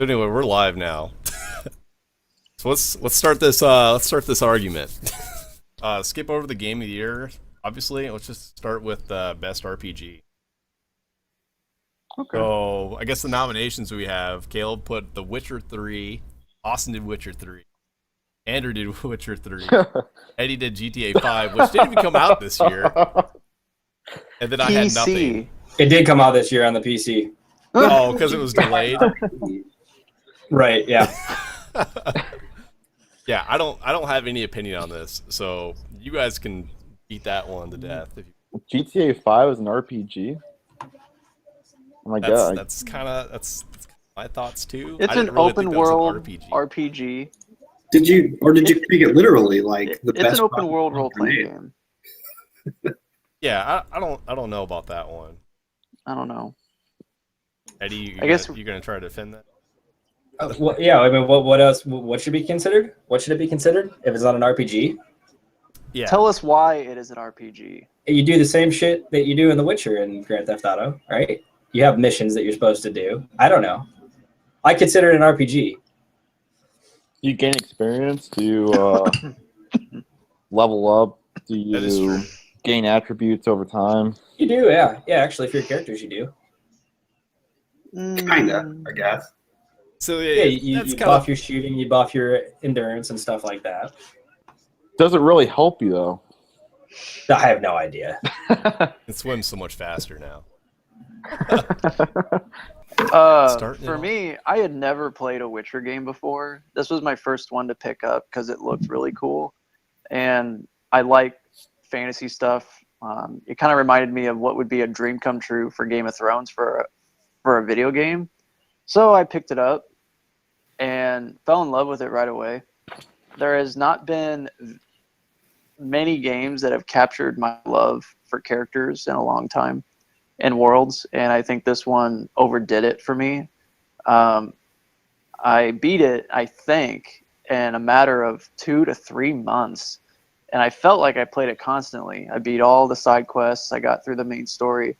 Anyway, we're live now. So let's start this argument. Skip over the game of the year. Obviously, let's just start with best RPG. Okay. So I guess the nominations we have: Caleb put The Witcher 3, Austin did Witcher 3, Andrew did Witcher 3, Eddie did GTA 5, which didn't even come out this year, and then I had nothing. It did come out this year on the PC. Oh, because it was delayed. Right. Yeah. Yeah, I don't have any opinion on this, so you guys can beat that one to death. If you... GTA 5 is an RPG. Oh my god. That's my thoughts too. It's I didn't an really open think that was an world RPG. RPG. Did you take it literally? Like the It's best an open world role playing game. Yeah, I don't know about that one. I don't know. Eddie, I guess you're gonna try to defend that. Well, yeah. I mean, what else? What should be considered? What should it be considered if it's not an RPG? Yeah. Tell us why it is an RPG. You do the same shit that you do in The Witcher and Grand Theft Auto, right? You have missions that you're supposed to do. I don't know. I consider it an RPG. You gain experience? Do you level up? Do That is true. you gain attributes over time? You do, yeah. Yeah, actually, for your characters, you do. Kinda, I guess. So Yeah, yeah, you that's buff your shooting, you buff your endurance and stuff like that. Does it really help you though? I have no idea. It swims so much faster now. For me, I had never played a Witcher game before. This was my first one to pick up because it looked really cool, and I like fantasy stuff. It kind of reminded me of what would be a dream come true for Game of Thrones for a video game. So I picked it up and fell in love with it right away. There has not been many games that have captured my love for characters in a long time and worlds, and I think this one overdid it for me. I beat it, I think, in a matter of 2 to 3 months, and I felt like I played it constantly. I beat all the side quests, I got through the main story,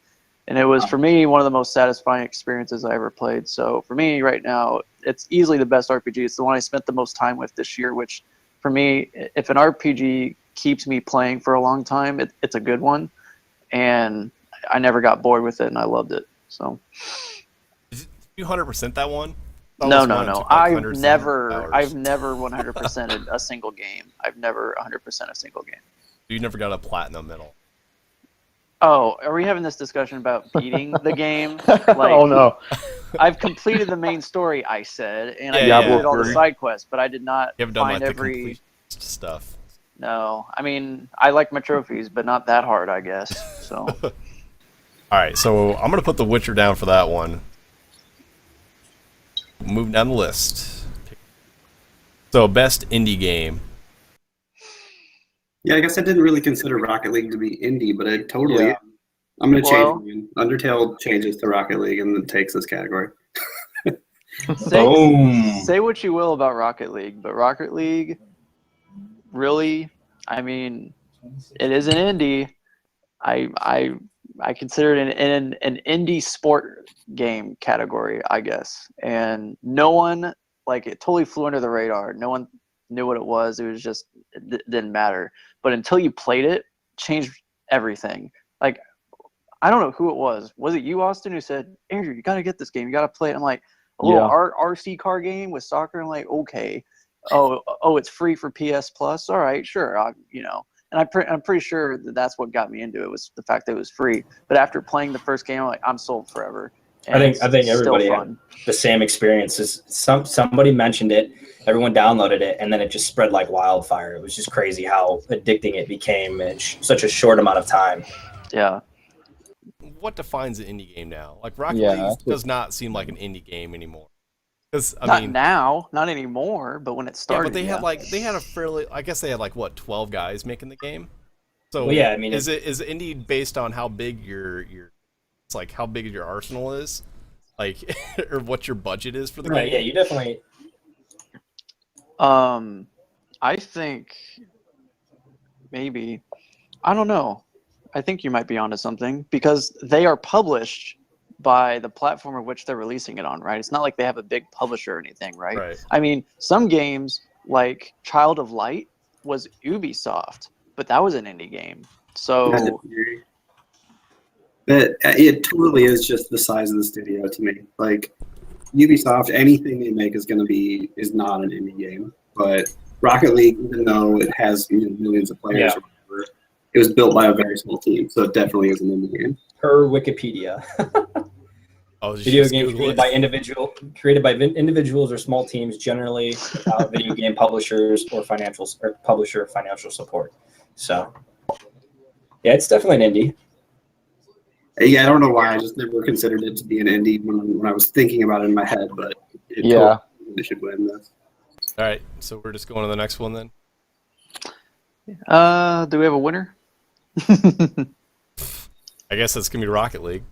and it was, for me, one of the most satisfying experiences I ever played. So for me right now, it's easily the best RPG. It's the one I spent the most time with this year, which for me, if an RPG keeps me playing for a long time, it's a good one. And I never got bored with it, and I loved it. So, Did you 100% that one? No. I've never 100%ed a single game. I've never 100% a single game. You never got a platinum medal. Oh, are we having this discussion about beating the game? Like, Oh no. I've completed the main story, I said, and I Yeah, completed all the yeah. side quests, but I did not You haven't done find like every. the complete stuff. No, I mean, I like my trophies, but not that hard, I guess. So, All right, so I'm gonna put The Witcher down for that one. Moving down the list. So best indie game. Yeah, I guess I didn't really consider Rocket League to be indie, but I totally Yeah. am. I'm gonna Well- change it. Undertale changes to Rocket League and then takes this category. say what you will about Rocket League, but Rocket League, really, I mean, it is an indie. I consider it an indie sport game category, I guess. And no one, like, it totally flew under the radar. No one knew what it was. It was just, it didn't matter. But until you played it, changed everything. Like, I don't know who it was. Was it you, Austin, who said, Andrew, you got to get this game. You got to play it. I'm like, a little RC car game with soccer. I'm like, okay. Oh, it's free for PS Plus. All right, sure. And I'm pretty sure that's what got me into it, was the fact that it was free. But after playing the first game, I'm like, I'm sold forever. And I think it's everybody still had fun. the same experiences. Somebody mentioned it, everyone downloaded it, and then it just spread like wildfire. It was just crazy how addicting it became in such a short amount of time. Yeah. What defines an indie game now? Like Rocket Yeah, League does not seem like an indie game anymore. Because Not now, not anymore, but when it yeah, started. but they had a fairly. I guess they had like what 12 guys making the game. So Well, yeah, I mean, is indie based on how big your it's like how big your arsenal is, like or what your budget is for the Right? game? Yeah, you definitely. I think maybe, I don't know. I think you might be onto something because they are published by the platform of which they're releasing it on, right? It's not like they have a big publisher or anything, right? Right. I mean, some games like Child of Light was Ubisoft, but that was an indie game. So But it totally is just the size of the studio to me. Like Ubisoft, anything they make is not an indie game. But Rocket League, even though it has millions of players or whatever, it was built by a very small team, so it definitely is an indie game. Per Wikipedia. Video games created by individuals or small teams, generally without video game publishers or financial support. So, yeah, it's definitely an indie. Yeah, I don't know why I just never considered it to be an indie when I was thinking about it in my head, but it totally should win this. All right, so we're just going to the next one then. do we have a winner? I guess that's gonna be Rocket League.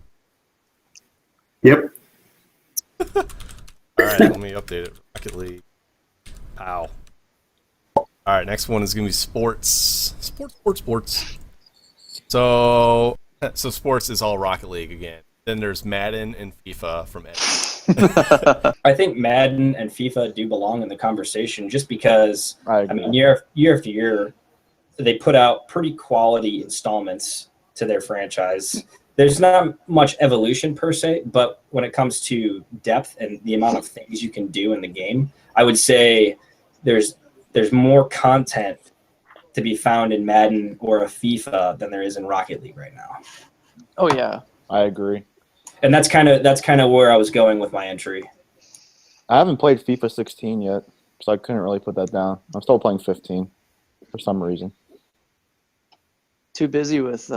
Yep. All right, let me update it. Rocket League. Pow. All right, next one is gonna be sports. Sports. So sports is all Rocket League again. Then there's Madden and FIFA from Ed. I think Madden and FIFA do belong in the conversation just because, I mean, year after year, they put out pretty quality installments to their franchise. There's not much evolution per se, but when it comes to depth and the amount of things you can do in the game, I would say there's more content to be found in Madden or a FIFA than there is in Rocket League right now. Oh yeah, I agree. And that's kind of where I was going with my entry. I haven't played FIFA 16 yet, so I couldn't really put that down. I'm still playing 15 for some reason. too busy with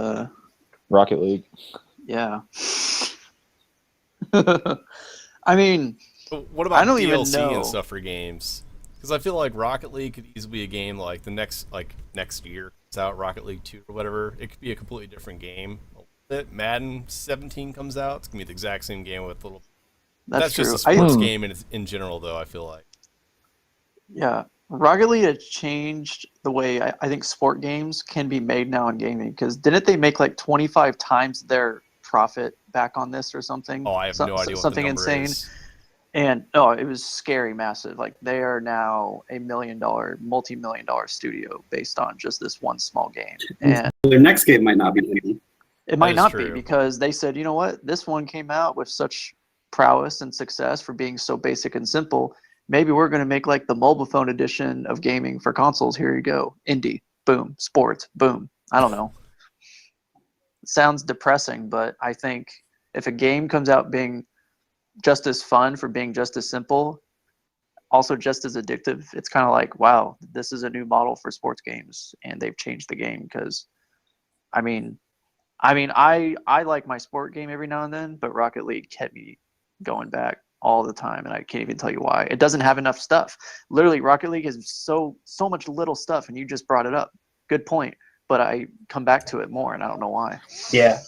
Rocket League. yeah. I mean, But what about I don't even DLC know. and stuff for games? Because I feel like Rocket League could easily be a game like the next year comes out, Rocket League 2 or whatever. It could be a completely different game. Madden 17 comes out, it's gonna be the exact same game with little. That's true. just a sports game in general, though. I feel like. Yeah, Rocket League has changed the way I think sport games can be made now in gaming. Because didn't they make like 25 times their profit back on this or something? Oh, I have no idea what something the number insane. is. And it was scary, massive. Like they are now a multi-million-dollar studio based on just this one small game. And Their next game might not be indie. it might is not be true. because they said, you know what, this one came out with such prowess and success for being so basic and simple. Maybe we're going to make like the mobile phone edition of gaming for consoles. Here you go. Indie, boom. Sports, boom. I don't know. It sounds depressing, but I think if a game comes out being just as fun for being just as simple, also just as addictive, it's kind of like, wow, this is a new model for sports games, and they've changed the game. Because I like my sport game every now and then, but Rocket League kept me going back all the time, and I can't even tell you why. It doesn't have enough stuff. Literally, Rocket League has so much little stuff, and you just brought it up. Good point. But I come back to it more, and I don't know why. Yeah,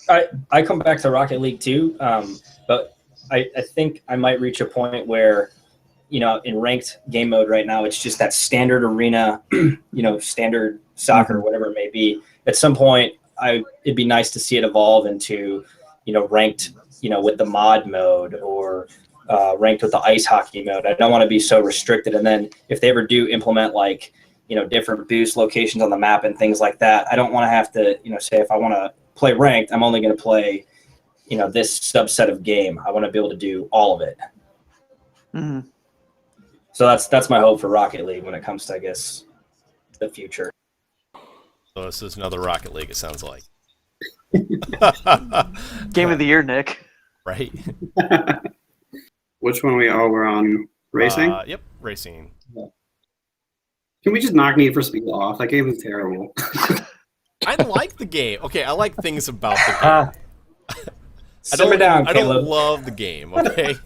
I come back to Rocket League too, but I think I might reach a point where, in ranked game mode right now, it's just that standard arena, standard soccer, whatever it may be. At some point, it'd be nice to see it evolve into, ranked, with the mod mode or ranked with the ice hockey mode. I don't want to be so restricted. And then if they ever do implement like, different boost locations on the map and things like that, I don't want to have to, say if I want to play ranked, I'm only going to play, this subset of game. I want to be able to do all of it. Mm-hmm. So that's my hope for Rocket League when it comes to, I guess, the future. So this is another Rocket League. It sounds like. Game of the year, Nick. Right. Which one we're on? Racing? Yep, racing. Can we just knock Need for Speed off? That game is terrible. I like the game. Okay, I like things about the game. Simmer down, I Caleb. don't love the game, okay?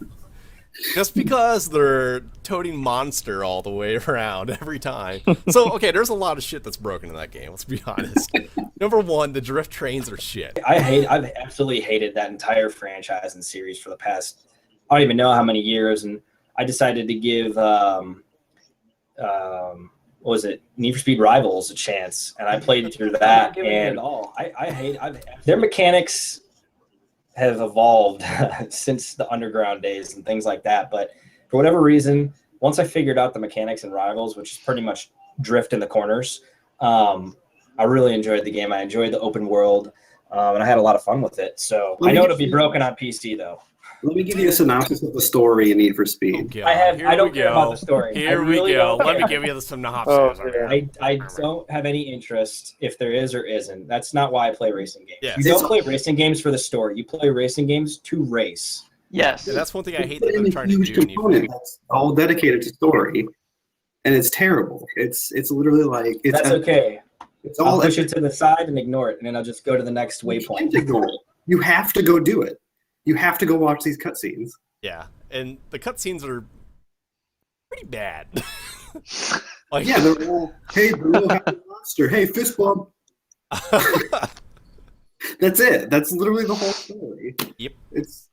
Just because they're toting Monster all the way around every time. So, okay, there's a lot of shit that's broken in that game, let's be honest. Number one, the drift trains are shit. I've absolutely hated that entire franchise and series for the past, I don't even know how many years, and I decided to give what was it, Need for Speed Rivals a chance, and I played through that, and I hate their mechanics have evolved since the underground days and things like that. But for whatever reason, once I figured out the mechanics in Rivals, which is pretty much drift in the corners, I really enjoyed the game. I enjoyed the open world, and I had a lot of fun with it. So I know it'll be broken on PC though. Let me give you a synopsis of the story in Need for Speed. Oh, I don't care about the story. Here really we go. don't Let me care. give you the synopsis. I don't have any interest if there is or isn't. That's not why I play racing games. Yes. You don't play racing games for the story. You play racing games to race. Yes. And that's one thing I hate Put that in they're a trying to huge do. in Need for component Speed. that's all dedicated to story, and it's terrible. It's literally like it's That's okay. It's I'll all push it to the side and ignore it, and then I'll just go to the next You waypoint. can't ignore it. You have to go do it. You have to go watch these cutscenes. Yeah, and the cutscenes are pretty bad. Like, Yeah, they're all, hey, the little happy monster. Hey, fist bump. That's it. That's literally the whole story. Yep. It's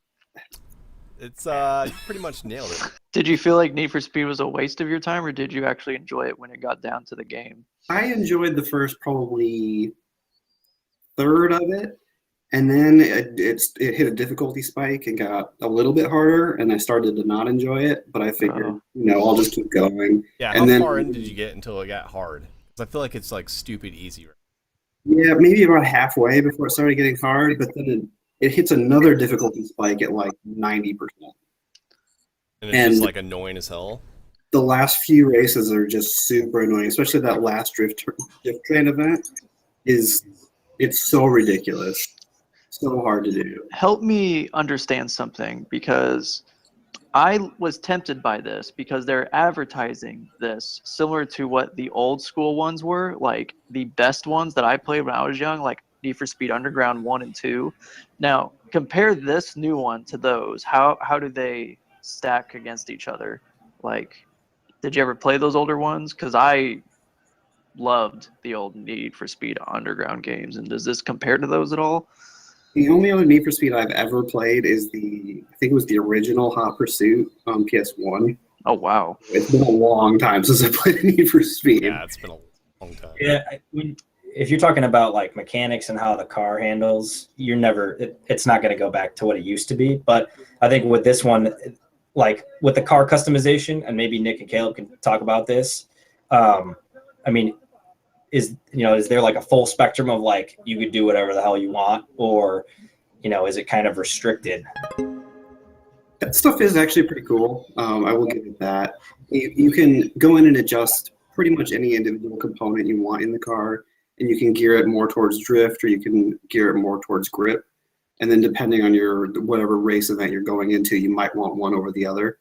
you pretty much nailed it. Did you feel like Need for Speed was a waste of your time, or did you actually enjoy it when it got down to the game? I enjoyed the first probably third of it, and then it hit a difficulty spike and got a little bit harder, and I started to not enjoy it. But I figured, I'll just keep going. Yeah, And how then- far in did you get until it got hard? 'Cause I feel like it's like stupid easy. Yeah, maybe about halfway before it started getting hard, but then it hits another difficulty spike at like 90%. And it's just And- like annoying as hell. The last few races are just super annoying, especially that last drift train event. It's so ridiculous, so hard to do. Help me understand something, because I was tempted by this because they're advertising this similar to what the old school ones were, like the best ones that I played when I was young, like Need for Speed Underground 1 and 2. Now, compare this new one to those. How do they stack against each other? Like, did you ever play those older ones? Because I loved the old Need for Speed Underground games, and does this compare to those at all? The only other Need for Speed I've ever played is I think it was the original Hot Pursuit on PS1. Oh, wow. It's been a long time since I played Need for Speed. Yeah, it's been a long time. Yeah, if you're talking about like mechanics and how the car handles, it's not going to go back to what it used to be. But I think with this one, like with the car customization, and maybe Nick and Caleb can talk about this. I mean, is there like a full spectrum of like you could do whatever the hell you want, or is it kind of restricted? That stuff is actually pretty cool. I will give it that. You can go in and adjust pretty much any individual component you want in the car, and you can gear it more towards drift, or you can gear it more towards grip. And then depending on your whatever race event you're going into, you might want one over the other.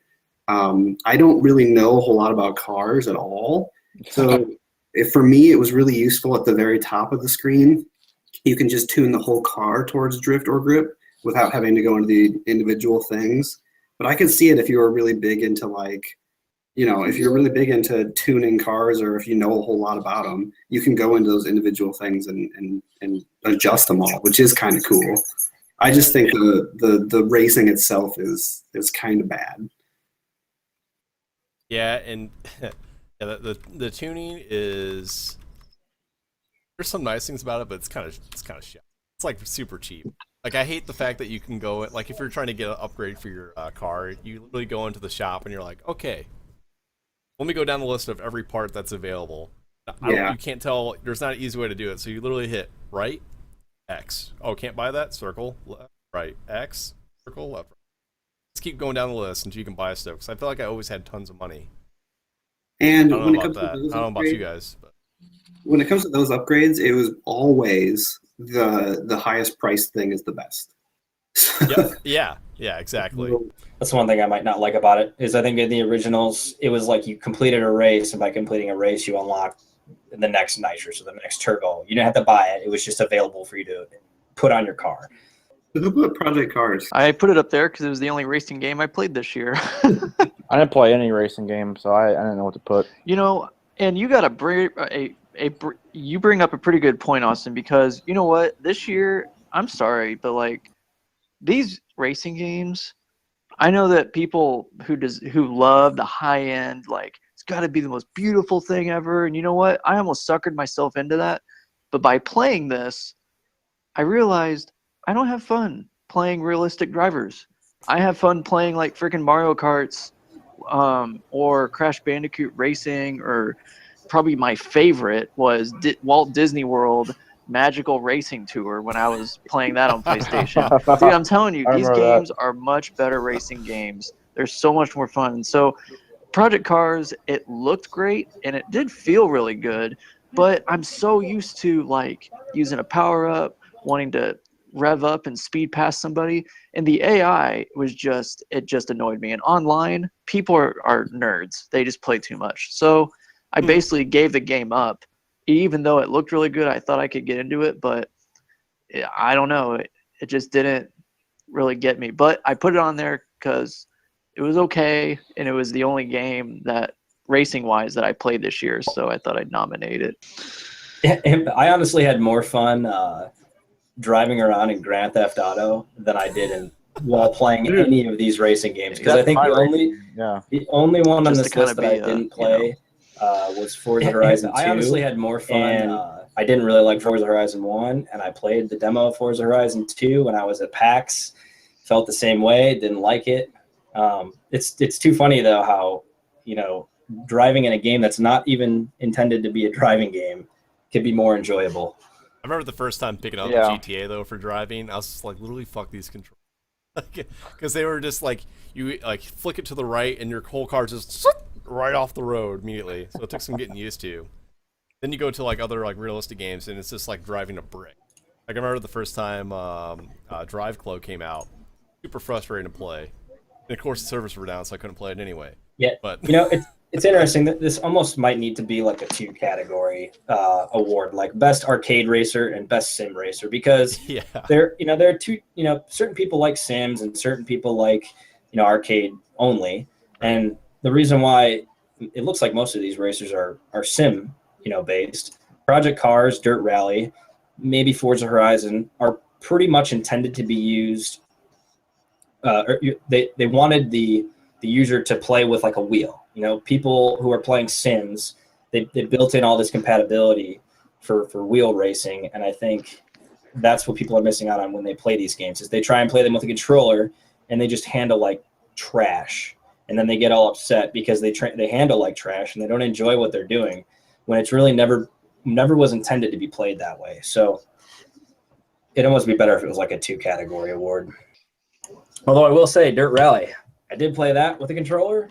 I don't really know a whole lot about cars at all. So for me, it was really useful at the very top of the screen. You can just tune the whole car towards drift or grip without having to go into the individual things. But I could see it if you were really big into if you're really big into tuning cars, or if you know a whole lot about them, you can go into those individual things and adjust them all, which is kind of cool. I just think the racing itself is kind of bad. Yeah, and yeah, the tuning is, there's some nice things about it, but it's kind of shit. It's like super cheap. Like, I hate the fact that you can go, like, if you're trying to get an upgrade for your car, you literally go into the shop and you're like, okay, let me go down the list of every part that's available. You can't tell, there's not an easy way to do it, so you literally hit right, X. Oh, can't buy that? Circle, left, right, X, circle, left. Let's keep going down the list until you can buy stuff, because I feel like I always had tons of money. And I don't when know it comes about that. to those I don't know about you upgrades, guys. But. when it comes to those upgrades, it was always the highest priced thing is the best. Yeah, exactly. That's one thing I might not like about it, is I think in the originals, it was like you completed a race, and by completing a race, you unlocked the next nitrous or the next turbo. You didn't have to buy it. It was just available for you to put on your car. Who put Project Cars? I put it up there because it was the only racing game I played this year. I didn't play any racing game, so I didn't know what to put. And you got you bring up a pretty good point, Austin, because you know what? This year, I'm sorry, but like these racing games, I know that people who love the high end, like it's got to be the most beautiful thing ever. And you know what? I almost suckered myself into that. But by playing this, I realized I don't have fun playing realistic drivers. I have fun playing like freaking Mario Karts, or Crash Bandicoot Racing, or probably my favorite was Walt Disney World Magical Racing Tour when I was playing that on PlayStation. Dude, I'm telling you, I these remember games are much better racing games. They're so much more fun. So Project Cars, it looked great and it did feel really good, but I'm so used to like using a power up, wanting to rev up and speed past somebody, and the AI was just annoyed me. And online, people are nerds. They just play too much. So I basically gave the game up. Even though it looked really good, I thought I could get into it, but I don't know. It just didn't really get me. But I put it on there because it was okay, and it was the only game that racing-wise that I played this year, so I thought I'd nominate it. I honestly had more fun driving around in Grand Theft Auto than I did while playing any of these racing games, because I think the only one on Just this to kinda list that I be, didn't play was Forza Horizon 2. I honestly had more fun. And I didn't really like Forza Horizon 1, and I played the demo of Forza Horizon 2 when I was at PAX. Felt the same way, didn't like it. It's too funny though how, you know, driving in a game that's not even intended to be a driving game could be more enjoyable. I remember the first time picking up GTA though for driving, I was just like, literally fuck these controls, because they were just like, you like flick it to the right and your whole car just right off the road immediately. So it took some getting used to. Then you go to like other like realistic games and it's just like driving a brick. Like I remember the first time Drive Club came out, super frustrating to play. And of course the servers were down, so I couldn't play it anyway. Yeah, but you know, it's interesting that this almost might need to be like a 2-category award, like best arcade racer and best sim racer, because there are two, certain people like sims and certain people like, arcade only. And the reason why it looks like most of these racers are sim, based. Project Cars, Dirt Rally, maybe Forza Horizon are pretty much intended to be used. They wanted the user to play with like a wheel. People who are playing sims, they built in all this compatibility for wheel racing, and I think that's what people are missing out on when they play these games, is they try and play them with a controller and they just handle like trash, and then they get all upset because they handle like trash and they don't enjoy what they're doing, when it's really never was intended to be played that way. So it'd almost be better if it was like a 2-category award. Although I will say, Dirt Rally, I did play that with a controller,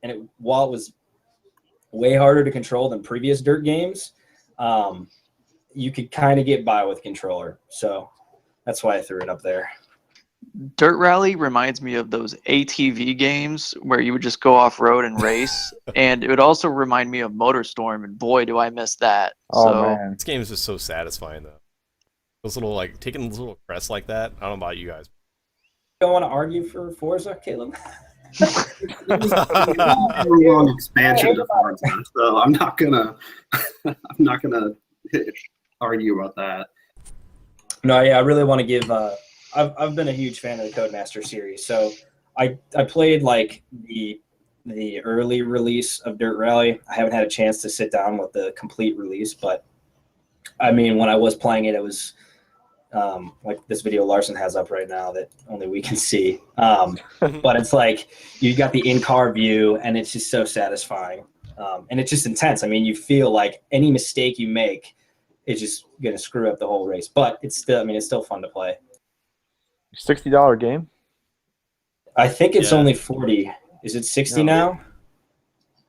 and while it was way harder to control than previous Dirt games, you could kind of get by with controller. So that's why I threw it up there. Dirt Rally reminds me of those ATV games where you would just go off-road and race, and it would also remind me of MotorStorm, and boy, do I miss that. Man. This game is just so satisfying, though. Those little, like, taking those little crests like that, I don't know about you guys. You don't want to argue for Forza, Caleb? Long expansion to Forza, so I'm not gonna argue about that. No, yeah, I really want to give. I've been a huge fan of the Codemaster series, so I played like the early release of Dirt Rally. I haven't had a chance to sit down with the complete release, but I mean, when I was playing it, it was like this video Larson has up right now that only we can see. But it's like you got the in-car view, and it's just so satisfying, and it's just intense. I mean, you feel like any mistake you make is just gonna screw up the whole race. But it's still fun to play. $60 game? I think it's only 40. Is it 60 now?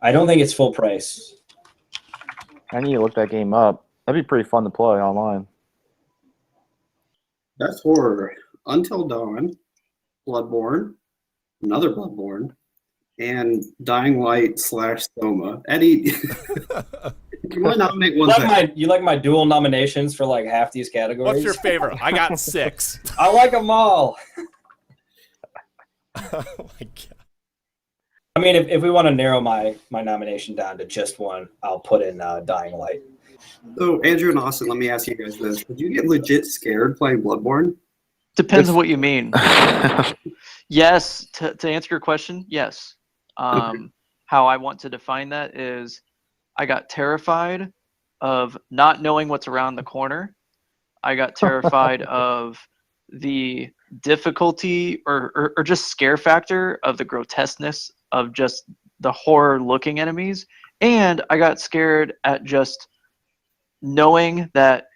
I don't think it's full price. I need to look that game up. That'd be pretty fun to play online. That's horror. Until Dawn, Bloodborne, another Bloodborne, and Dying Light / Soma. Eddie, you want to nominate one thing? You like my dual nominations for like half these categories? What's your favorite? I got 6. I like them all. Oh my god. I mean, if we want to narrow my nomination down to just one, I'll put in Dying Light. So, Andrew and Austin, let me ask you guys this. Did you get legit scared playing Bloodborne? Depends on what you mean. Yes, to answer your question, yes. How I want to define that is I got terrified of not knowing what's around the corner. I got terrified of the difficulty or just scare factor of the grotesqueness of just the horror looking enemies, and I got scared at just knowing that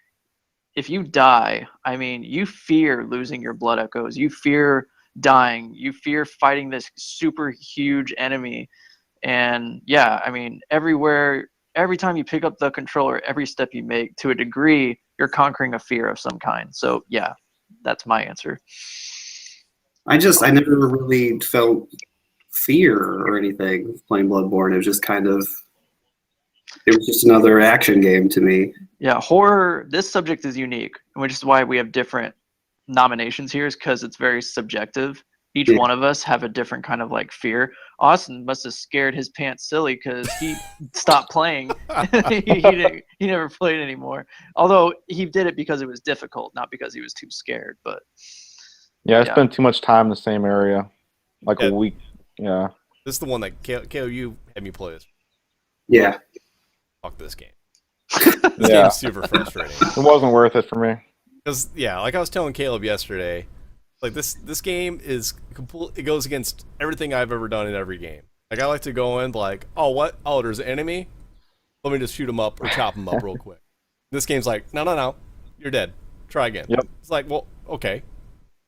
if you die, I mean, you fear losing your blood echoes, you fear dying, you fear fighting this super huge enemy. And yeah, I mean, every time you pick up the controller, every step you make, to a degree, you're conquering a fear of some kind. So yeah, that's my answer. I never really felt fear or anything playing Bloodborne. It was just it was just another action game to me. Yeah, horror, this subject is unique, which is why we have different nominations here, is because it's very subjective. Each one of us have a different kind of like fear. Austin must have scared his pants silly because he stopped playing. he never played anymore. Although he did it because it was difficult, not because he was too scared. But yeah, I spent too much time in the same area, like a week. Yeah. This is the one that KO, you had me play this. Yeah. Fuck this game. This game's super frustrating. It wasn't worth it for me. Because yeah, like I was telling Caleb yesterday, like this game is it goes against everything I've ever done in every game. Like I like to go in like, oh what? Oh, there's an enemy. Let me just shoot him up or chop him up real quick. This game's like, no, you're dead. Try again. Yep. It's like, well, okay,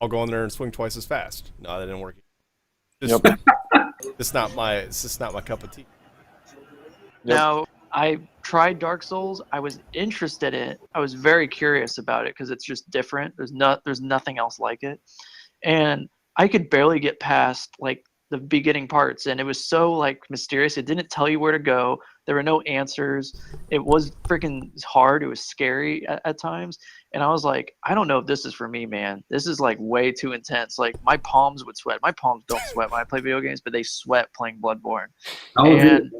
I'll go in there and swing twice as fast. No, that didn't work. Yep. It's just not my cup of tea. Yep. Now, I tried Dark Souls. I was interested in it. I was very curious about it because it's just different. There's nothing else like it. And I could barely get past like the beginning parts, and it was so like mysterious. It didn't tell you where to go. There were no answers. It was freaking hard. It was scary at times. And I was like, I don't know if this is for me, man. This is like way too intense. Like my palms would sweat. My palms don't sweat when I play video games, but they sweat playing Bloodborne. And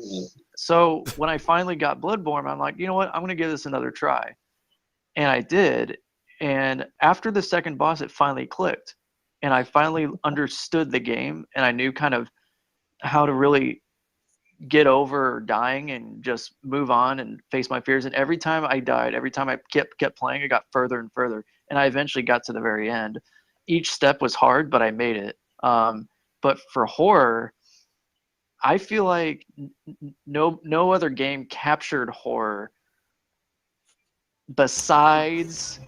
so when I finally got Bloodborne, I'm like, you know what? I'm going to give this another try. And I did. And after the second boss, it finally clicked. And I finally understood the game, and I knew kind of how to really get over dying and just move on and face my fears. And every time I died, every time I kept playing, I got further and further. And I eventually got to the very end. Each step was hard, but I made it. But for horror, I feel like no other game captured horror besides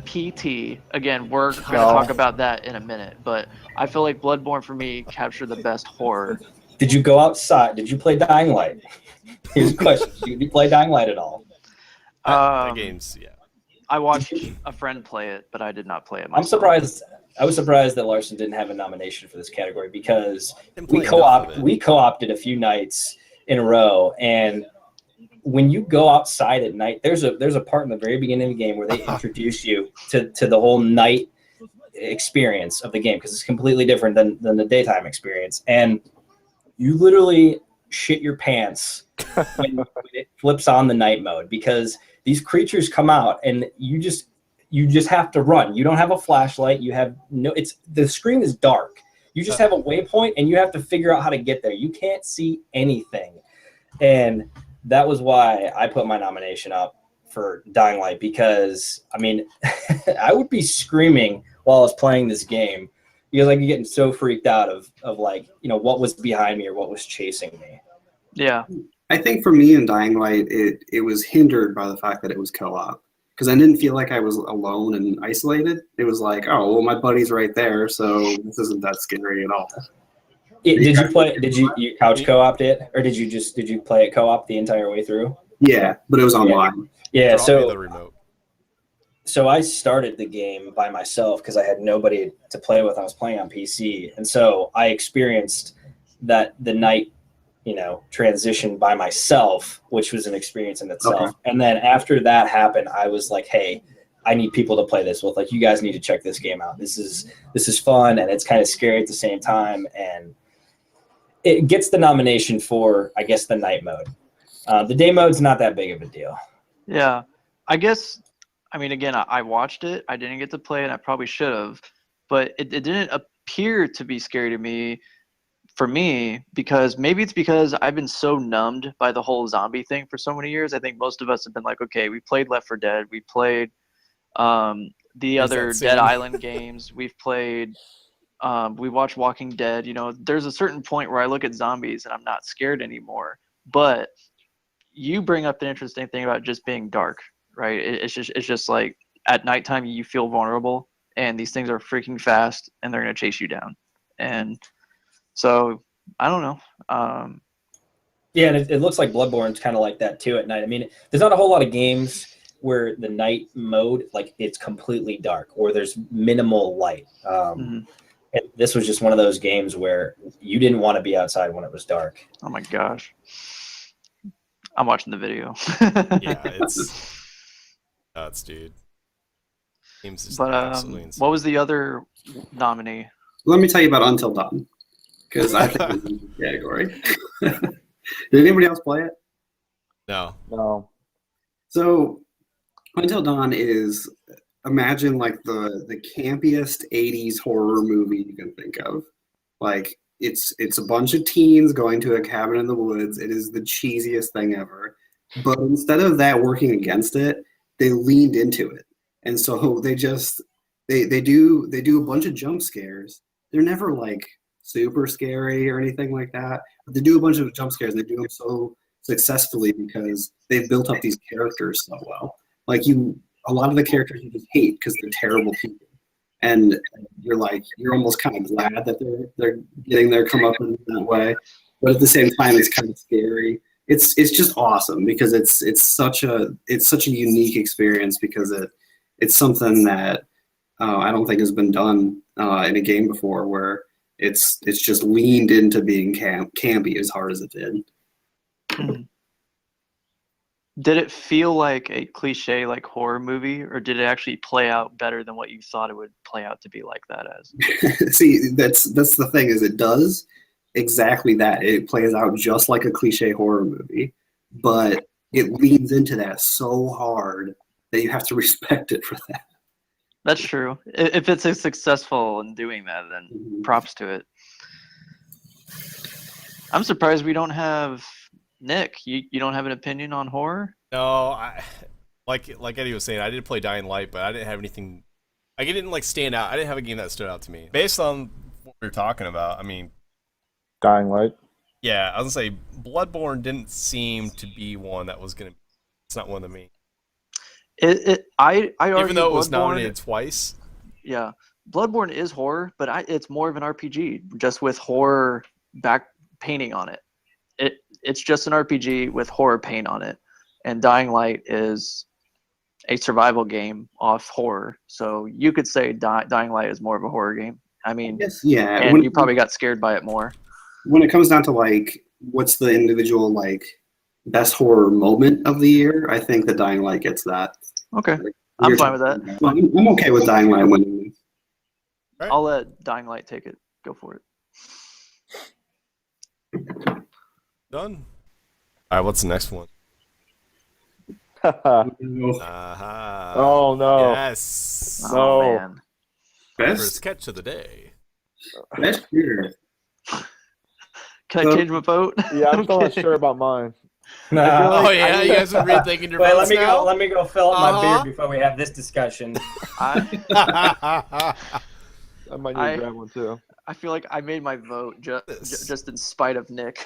PT. Again, we're going to talk about that in a minute, but I feel like Bloodborne for me captured the best horror. Did you go outside? Did you play Dying Light? Here's a question. Did you play Dying Light at all? The games, yeah. I watched a friend play it, but I did not play it myself. I was surprised that Larson didn't have a nomination for this category because we co-opted a few nights in a row, and when you go outside at night, there's a part in the very beginning of the game where they introduce you to the whole night experience of the game, because it's completely different than the daytime experience. And you literally shit your pants when it flips on the night mode, because these creatures come out and you just have to run. You don't have a flashlight. You have the screen is dark. You just have a waypoint and you have to figure out how to get there. You can't see anything. And that was why I put my nomination up for Dying Light, because I mean, I would be screaming while I was playing this game because I'd be getting so freaked out of like, you know, what was behind me or what was chasing me. Yeah. I think for me in Dying Light, it was hindered by the fact that it was co-op, because I didn't feel like I was alone and isolated. It was like, oh, well, my buddy's right there, so this isn't that scary at all. Did you couch co-opt it, or did you play it co-op the entire way through? Yeah, but it was online. Yeah, the remote. So I started the game by myself because I had nobody to play with. I was playing on PC, and so I experienced the night, you know, transition by myself, which was an experience in itself. Okay. And then after that happened, I was like, hey, I need people to play this with. Like, you guys need to check this game out. This is fun, and it's kind of scary at the same time, and it gets the nomination for, I guess, the night mode. The day mode's not that big of a deal. Yeah, I guess. I mean, again, I watched it. I didn't get to play it. I probably should have, but it didn't appear to be scary to me. For me, because maybe it's because I've been so numbed by the whole zombie thing for so many years. I think most of us have been like, okay, we played Left 4 Dead, we played the Is other that same? Dead Island games. We've played. We watched Walking Dead. You know, there's a certain point where I look at zombies and I'm not scared anymore. But you bring up the interesting thing about just being dark, right? It's just like at nighttime you feel vulnerable, and these things are freaking fast, and they're gonna chase you down. And so I don't know. Yeah, and it looks like Bloodborne's kind of like that too at night. I mean, there's not a whole lot of games where the night mode, like it's completely dark or there's minimal light. And this was just one of those games where you didn't want to be outside when it was dark. Oh my gosh. I'm watching the video. Yeah, it's nuts, dude. Games is But absolutely insane. what was the other nominee? Let me tell you about Until Dawn, because I think it's in the category. Did anybody else play it? No. No. So, Until Dawn is, imagine like the campiest 80s horror movie you can think of. Like, it's a bunch of teens going to a cabin in the woods. It is the cheesiest thing ever. But instead of that working against it, they leaned into it. And so they just they do a bunch of jump scares. They're never like super scary or anything like that. But they do a bunch of jump scares. They do them so successfully because they've built up these characters so well. Like a lot of the characters you just hate because they're terrible people, and you're almost kind of glad that they're getting their comeuppance in that way. But at the same time, it's kind of scary. It's just awesome because it's such a unique experience because it's something that I don't think has been done in a game before, where it's just leaned into being campy as hard as it did. Did it feel like a cliche like horror movie, or did it actually play out better than what you thought it would play out to be like that as? See, that's the thing, is it does exactly that. It plays out just like a cliche horror movie, but it leans into that so hard that you have to respect it for that. That's true. If it's successful in doing that, then props to it. I'm surprised we don't have Nick. You don't have an opinion on horror? No, like Eddie was saying, I did play Dying Light, but I didn't have anything. Like, it didn't like stand out. I didn't have a game that stood out to me. Based on what we were talking about, I mean, Dying Light. yeah, I was gonna say Bloodborne didn't seem to be one that was gonna. It's not one of me. I argue Even though it was Bloodborne- nominated twice. Yeah, Bloodborne is horror, but it's more of an RPG, just with horror back painting on it. It's just an RPG with horror paint on it, and Dying Light is a survival game off horror. So you could say Dying Light is more of a horror game. I mean, Yes, yeah. and you probably got scared by it more. When it comes down to like what's the individual like best horror moment of the year, I think that Dying Light gets that. Okay, I'm fine with that. I'm okay with Dying Light winning. Right. I'll let Dying Light take it. Go for it. Done. All right, what's the next one? Oh no. Yes. No. Oh man. First Best catch of the day. shooter. Can I change my vote? Yeah, I'm still not Okay. sure about mine. Nah. Oh yeah, you guys are rethinking your Wait, votes now? let me go fill up my Uh-huh. beer before we have this discussion. I I might need to grab one too. I feel like I made my vote This. just in spite of Nick.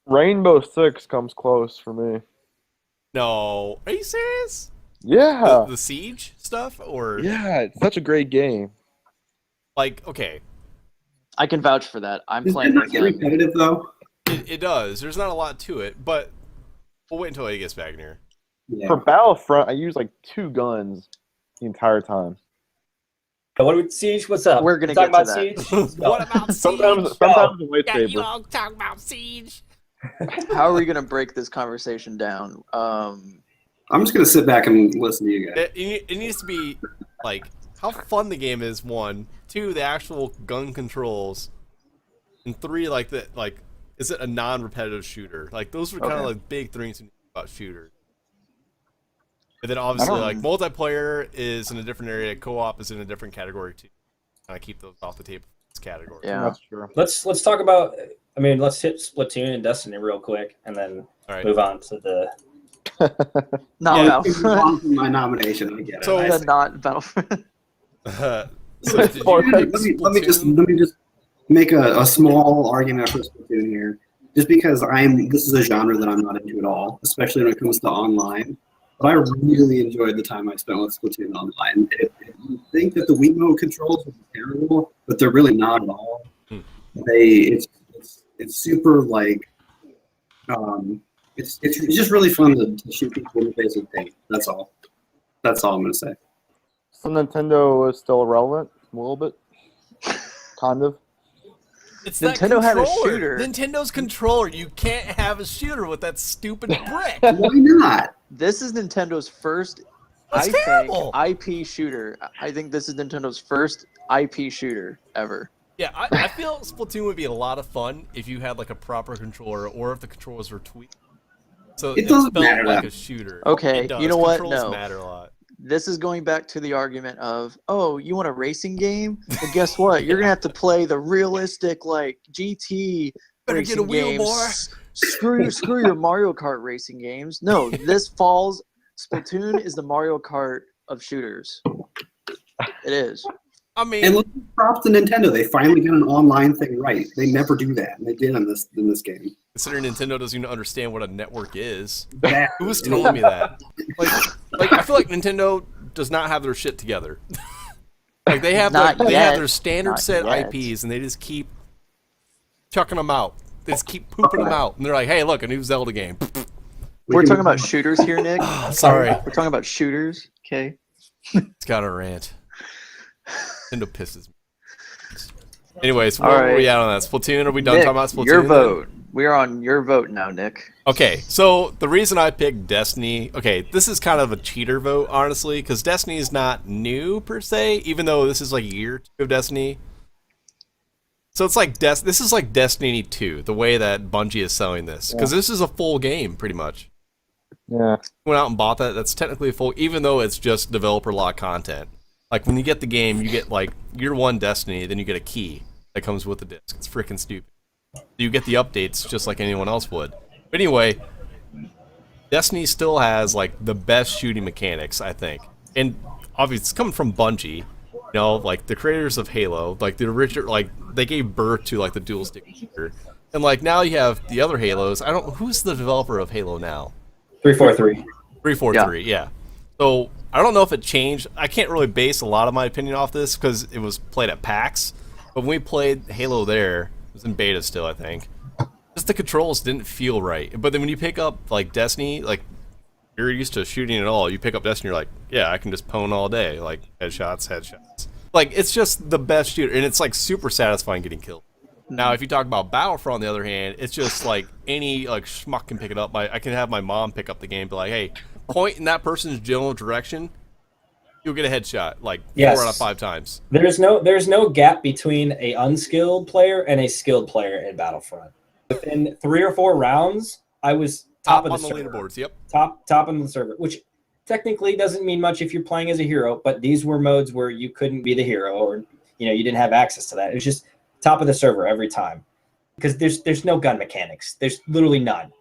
Rainbow Six comes close for me. No, are you serious? Yeah. The Siege stuff, or Yeah, it's such a great game. like, okay, I can vouch for that. I'm Does it playing not with get him. repetitive though? it does. There's not a lot to it, but we'll wait until he gets back in here. Yeah. For Battlefront, I use like 2 guns the entire time. What do we, Siege? What's up? We're gonna Talk get about to that. Siege. Let's go. What about Siege? Sometimes a lightsaber. all talk about Siege. How are we gonna break this conversation down? I'm just gonna sit back and listen to you guys. It needs to be like how fun the game is. 1, 2, the actual gun controls, and 3, like that. Like, is it a non-repetitive shooter? Like, those were kind of Okay. like big things about shooters. And then obviously, like, multiplayer is in a different area. Co-op is in a different category too. Kind of keep those off the table. This category. Yeah. That's true. Let's talk about. I mean, let's hit Splatoon and Destiny real quick, and then All right. move on to the Not Yeah. Battlefront. My nomination, I get it. So- I- The not Battlefront. So did you Let pick let me just Splatoon? make a small argument for Splatoon here. Just because this is a genre that I'm not into at all, especially when it comes to online. But I really enjoyed the time I spent with Splatoon online. You think that the Wiimote controls are terrible, but they're really not at all. Hmm. It's super like it's just really fun to shoot people in the face with paint. That's all. That's all I'm gonna say. So Nintendo is still relevant a little bit, kind of. It's that Nintendo had a controller. shooter. Nintendo controller. You can't have a shooter with that stupid brick. Why not? This is Nintendo's first, That's I terrible. think, IP shooter. I think this is Nintendo's first IP shooter ever. Yeah, I feel Splatoon would be a lot of fun if you had like a proper controller, or if the controllers were tweaked. So It doesn't felt matter like that- a shooter. Okay, It does. you know what? Controls No. matter a lot. This is going back to the argument of, oh, you want a racing game? Well, guess what? You're gonna have to play the realistic like GT Better get a racing wheel, games. boy. Screw your Mario Kart racing games. No, this falls. Splatoon is the Mario Kart of shooters. It is. I mean, And look, props to Nintendo. They finally got an online thing right. They never do that, and they did in this game. considering Nintendo doesn't even understand what a network is. That- Who was telling me that? Like I feel like Nintendo does not have their shit together. Like they have Not they yet. have their standard Not set yet. IPs, and they just keep chucking them out. They just keep pooping them out, and they're like, "Hey, look, a new Zelda game." We're talking about shooters here, Nick. Sorry, We're talking about shooters. Okay. it's got a rant. Nintendo pisses me. Anyways, All where were we right. at on that? Splatoon? Are we done Nick, talking about Splatoon? your then? vote. We are on your vote now, Nick. Okay, so the reason I picked Destiny, okay, this is kind of a cheater vote, honestly, because Destiny is not new per se, even though this is like year 2 of Destiny. So it's like this is like Destiny 2, the way that Bungie is selling this, because this is a full game pretty much. Yeah. Went out and bought that. That's technically a full, even though it's just developer lock content. Like when you get the game, you get like year 1 Destiny, then you get a key that comes with the disc. It's freaking stupid. You get the updates just like anyone else would. But anyway, Destiny still has like the best shooting mechanics, I think. And obviously it's coming from Bungie, you know, like the creators of Halo, like the original, like they gave birth to like the dual stick shooter. And like now you have the other Halos. I don't, who's the developer of Halo now? 343. 343, yeah. So I don't know if it changed. I can't really base a lot of my opinion off this because it was played at PAX. But when we played Halo there, it was in beta still, I think. Just the controls didn't feel right. But then when you pick up like Destiny, like you're used to shooting it all. You pick up Destiny, you're like, yeah, I can just pwn all day, like headshots. Like it's just the best shooter, and it's like super satisfying getting killed. Now, if you talk about Battlefront, on the other hand, it's just like any like schmuck can pick it up. I can have my mom pick up the game, and be like, hey, point in that person's general direction, you'll get a headshot like Yes. 4 out of 5 times. There's no gap between a unskilled player and a skilled player in Battlefront. Within 3 or 4 rounds, I was top of on the the server. leaderboards. Yep. Top on the server, which technically doesn't mean much if you're playing as a hero, but these were modes where you couldn't be the hero, or you didn't have access to that. It was just top of the server every time, because there's no gun mechanics. There's literally none,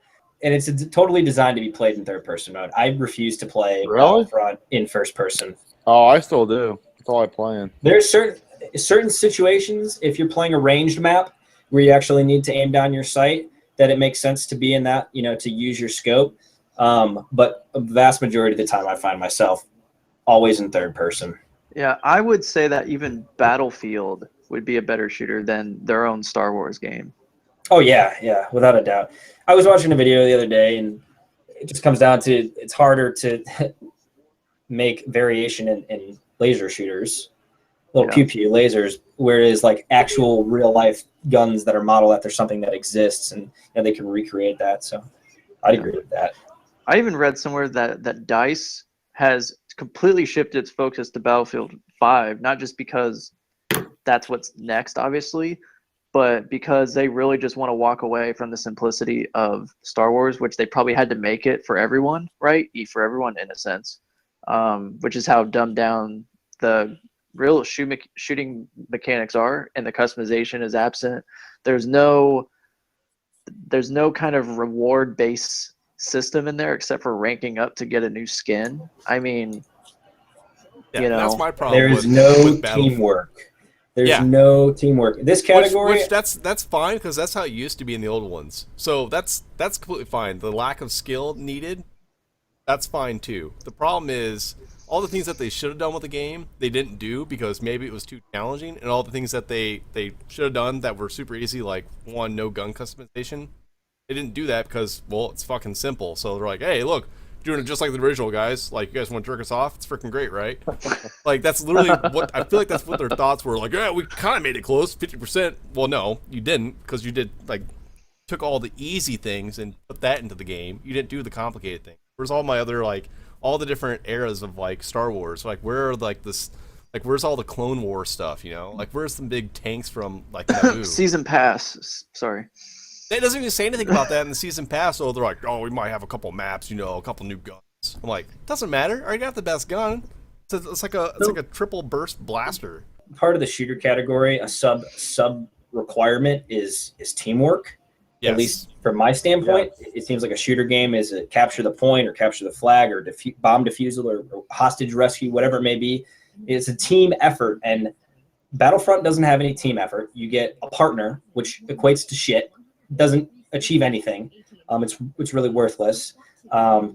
and it's totally designed to be played in third person mode. I refuse to play Really? Battlefront in first person. Oh, I still do. That's all I play in. There's certain situations, if you're playing a ranged map where you actually need to aim down your sight, that it makes sense to be in that, to use your scope. But a vast majority of the time I find myself always in third person. Yeah, I would say that even Battlefield would be a better shooter than their own Star Wars game. Oh yeah, without a doubt. I was watching a video the other day, and it just comes down to it's harder to make variation in laser shooters, little pew pew lasers, whereas like actual real life guns that are modeled after something that exists, and they can recreate that. So I'd agree with that. I even read somewhere that DICE has completely shifted its focus to Battlefield 5, not just because that's what's next, obviously, but because they really just want to walk away from the simplicity of Star Wars, which they probably had to make it for everyone, right? For everyone in a sense, which is how dumbed down the real shooting mechanics are, and the customization is absent. There's no kind of reward base system in there except for ranking up to get a new skin. I mean, Yeah, you know, that's my problem. There is with no Battlefront. teamwork. There's Yeah. no teamwork. This category, Which that's fine because that's how it used to be in the old ones. So that's completely fine. The lack of skill needed, that's fine too. The problem is all the things that they should have done with the game, they didn't do because maybe it was too challenging, and all the things that they should have done that were super easy, like one, no gun customization, they didn't do that because, well, it's fucking simple. So they're like, hey, look, doing it just like the original, guys. Like, you guys want to jerk us off? It's freaking great, right? Like, that's literally what I feel like that's what their thoughts were. Like, yeah, we kind of made it close, 50%. Well, no, you didn't, because you did, like, took all the easy things and put that into the game. You didn't do the complicated thing. Where's all my other, like, all the different eras of, like, Star Wars? Like, where are, like, this, like, where's all the Clone War stuff, you know? Like, where's some big tanks from, like, Naboo? season pass. Sorry. It doesn't even say anything about that in the season pass. So they're like, oh, we might have a couple maps, you know, a couple new guns. I'm like, doesn't matter. I already got the best gun. It's like a triple burst blaster. part of the shooter category, a sub requirement is teamwork. Yes. At least from my standpoint, it seems like a shooter game is a capture the point or capture the flag or bomb defusal or hostage rescue, whatever it may be. It's a team effort, and Battlefront doesn't have any team effort. You get a partner, which equates to shit, doesn't achieve anything. It's really worthless.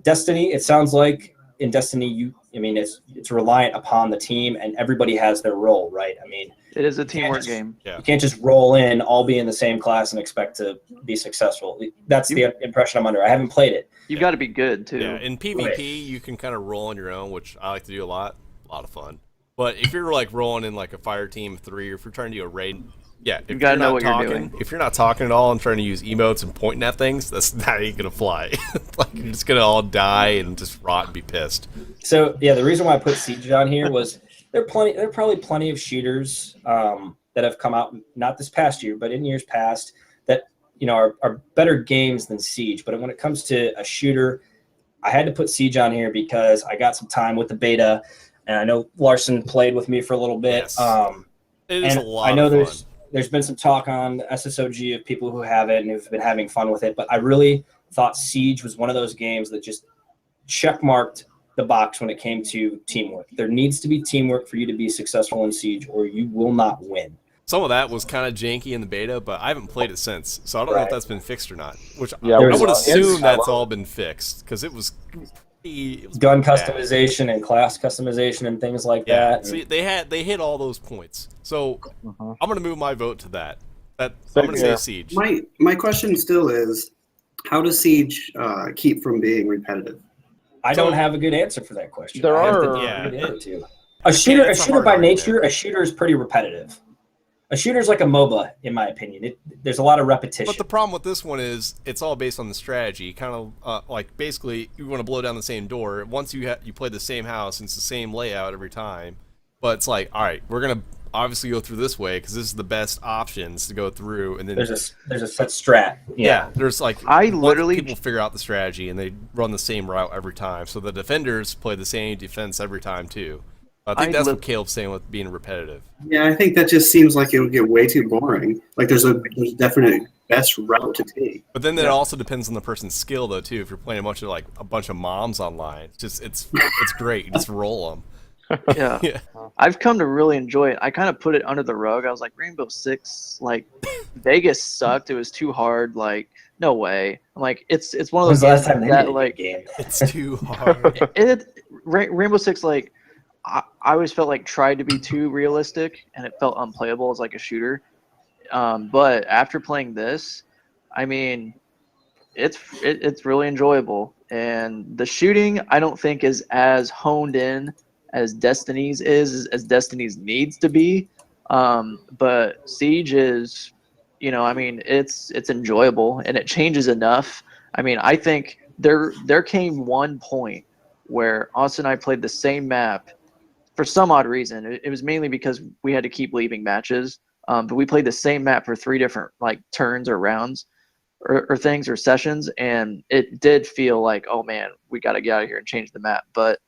Destiny, it sounds like in Destiny, it's reliant upon the team, and everybody has their role, right? I mean, it is a teamwork game. You can't just roll in, all be in the same class, and expect to be successful. That's the impression I'm under. I haven't played it. You've got to be good too. Yeah, in PvP, you can kind of roll on your own, which I like to do a lot of fun. But if you're like rolling in like a fire team of 3, or if you're trying to do a raid, you gotta know what you're doing. If you're not talking at all and trying to use emotes and pointing at things, that ain't gonna fly. Like, you're just gonna all die and just rot and be pissed. So yeah, the reason why I put Siege on here was there are probably plenty of shooters that have come out, not this past year, but in years past, that are better games than Siege. But when it comes to a shooter, I had to put Siege on here because I got some time with the beta, and I know Larson played with me for a little bit. Yes. It is a lot. I know of fun. There's been some talk on SSoG of people who have it and who've been having fun with it, but I really thought Siege was one of those games that just checkmarked the box when it came to teamwork. There needs to be teamwork for you to be successful in Siege, or you will not win. Some of that was kind of janky in the beta, but I haven't played it since, so I don't know if that's been fixed or not. Which I would assume that's all been fixed, because it was gun customization and class customization and things like that. See, they hit all those points. So I'm gonna move my vote to that. I'm gonna say Siege. My question still is, how does Siege keep from being repetitive? I don't have a good answer for that question. There are a shooter by nature. A shooter is pretty repetitive. A shooter's like a MOBA, in my opinion. There's a lot of repetition. But the problem with this one is it's all based on the strategy. Kind of like, basically, you want to blow down the same door. Once you play the same house, and it's the same layout every time. But it's like, all right, we're gonna obviously go through this way because this is the best options to go through. And then there's a set strat. Yeah, there's like people figure out the strategy and they run the same route every time. So the defenders play the same defense every time too. I think that's what Caleb's saying with being repetitive. Yeah, I think that just seems like it would get way too boring. Like there's a definite best route to take. But then it also depends on the person's skill though too. If you're playing a bunch of moms online, it's great. You just roll them. Yeah. I've come to really enjoy it. I kind of put it under the rug. I was like, Rainbow Six, like Vegas sucked. It was too hard. Like, no way. I'm like, it's one of those last time that like it's too hard. Rainbow Six, like, I always felt like tried to be too realistic, and it felt unplayable as like a shooter. But after playing this, I mean, it's really enjoyable, and the shooting I don't think is as honed in as Destiny's as Destiny's needs to be. But Siege is, I mean, it's enjoyable and it changes enough. I mean, I think there came one point where Austin and I played the same map for some odd reason. It was mainly because we had to keep leaving matches. But we played the same map for 3 different like turns or rounds or things or sessions. And it did feel like, oh man, we got to get out of here and change the map. But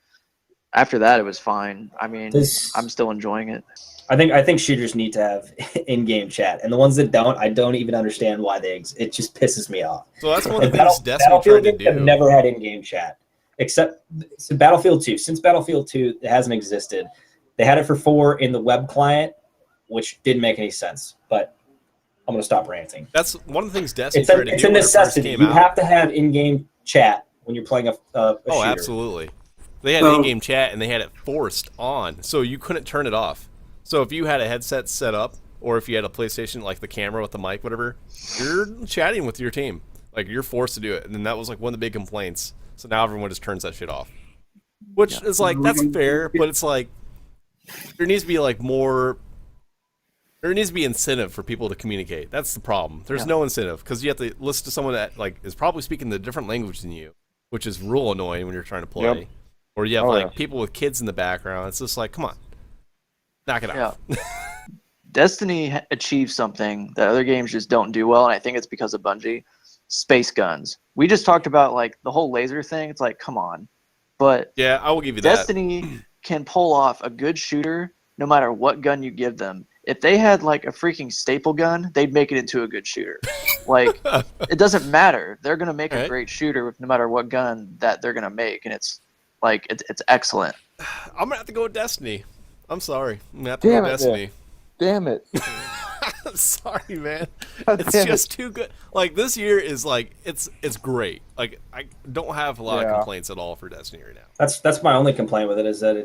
after that, it was fine. I mean, I'm still enjoying it. I think shooters need to have in-game chat, and the ones that don't, I don't even understand why they exist. It just pisses me off. So that's one of the Like, things Destiny tried to games have do. never had in-game chat, except Battlefield 2. Since Battlefield 2, it hasn't existed. They had it for 4 in the web client, which didn't make any sense. But I'm gonna stop ranting. That's one of the things Destiny It's a, tried to it's do a when it first necessity. came You out. have to have in-game chat when you're playing a Oh, shooter. absolutely. They had So- in-game chat and they had it forced on, so you couldn't turn it off. So if you had a headset set up, or if you had a PlayStation, like the camera with the mic, whatever, you're chatting with your team. Like, you're forced to do it. And then that was like one of the big complaints. So now everyone just turns that shit off. Which is like, that's fair, but it's like, there needs to be like more, there needs to be incentive for people to communicate. That's the problem. There's no incentive, because you have to listen to someone that like is probably speaking the different language than you, which is real annoying when you're trying to play. Yep. Or you have Oh, like yeah. people with kids in the background. It's just like, come on, knock it off. Destiny achieved something that other games just don't do well, and I think it's because of Bungie. Space guns. We just talked about like the whole laser thing. It's like, come on. But Yeah, I will give you that. Destiny can pull off a good shooter no matter what gun you give them. If they had like a freaking staple gun, they'd make it into a good shooter. Like, it doesn't matter. They're going to make a Right. great shooter no matter what gun that they're going to make, and it's like it's excellent. I'm gonna have to go with Destiny. I'm sorry. I'm gonna have to Damn go it, with Destiny. Damn it. I'm sorry, man. God It's damn it. just too good. Like, this year is like, it's great. Like, I don't have a lot of Yeah. complaints at all for Destiny right now. That's my only complaint with it, is that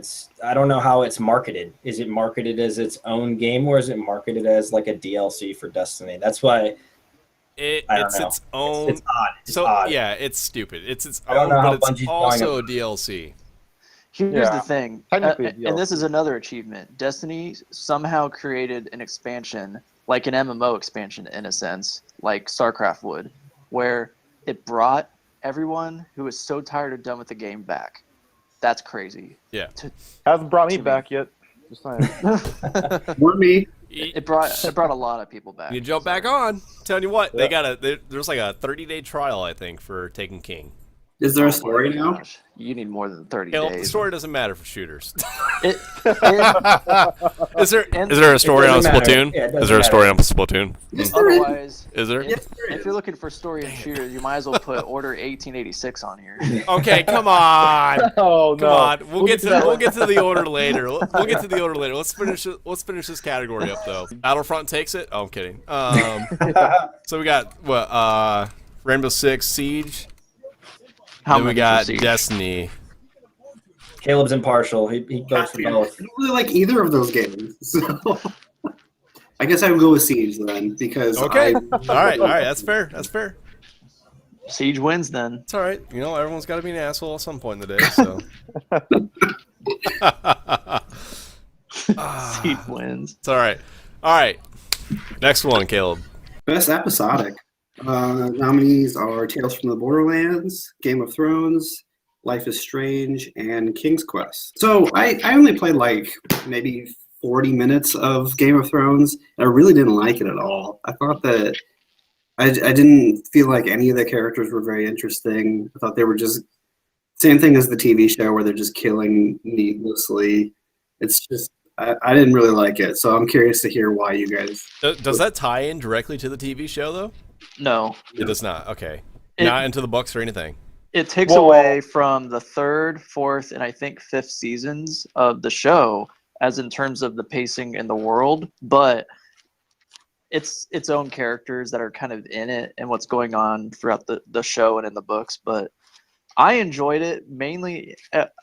I don't know how it's marketed. Is it marketed as its own game, or is it marketed as like a DLC for Destiny? That's why I don't It's know. its own. It's odd. It's so odd. yeah, it's stupid. It's its I don't own, know how but it's Bungie's also a going DLC. Here's Yeah, the thing, technically a and this DLC. is another achievement. Destiny somehow created an expansion, like an MMO expansion in a sense, like StarCraft would, where it brought everyone who was so tired or done with the game back. That's crazy. Yeah. Hasn't brought me To me. back yet. Just saying. Or me. It brought a lot of people back. You jump back on. Telling you what, they got there's like a 30-day trial, I think, for Taken King. Is there Oh a my story now? gosh. You need more than 30 Hell, the days. story doesn't matter for shooters. It, Is there And- is there a story on doesn't matter. Splatoon? Yeah, it Is doesn't there a story matter. on Splatoon? Yes, there is. otherwise, Is there? Yes, there if is. you're looking for story and shooter, you might as well put Order 1886 on here. Okay, come on. Oh, Come no. on, we'll get to that we'll get to the order later. We'll get to the order later. Let's finish this category up though. Battlefront takes it. Oh, I'm kidding. So we got what? Rainbow Six Siege. How Then we many got for Siege? Destiny. Caleb's impartial. He goes for both. I don't really like either of those games. So I guess I would go with Siege then, because Okay. I, All right. That's fair. That's fair. Siege wins then. It's all right. You know, everyone's got to be an asshole at some point in the day. So. Siege wins. It's all right. All right. Next one, Caleb. Best episodic. Nominees are Tales from the Borderlands, Game of Thrones, Life is Strange, and King's Quest. So I only played like maybe 40 minutes of Game of Thrones. And I really didn't like it at all. I thought that I didn't feel like any of the characters were very interesting. I thought they were just same thing as the TV show where they're just killing needlessly. It's just I didn't really like it. So I'm curious to hear why you guys. Does that tie in directly to the TV show though? No. It does not. Okay. It- Not into the books or anything. It takes Well- away from the third, fourth, and I think fifth seasons of the show, as in terms of the pacing in the world, but it's its own characters that are kind of in it and what's going on throughout the show and in the books. But I enjoyed it mainly.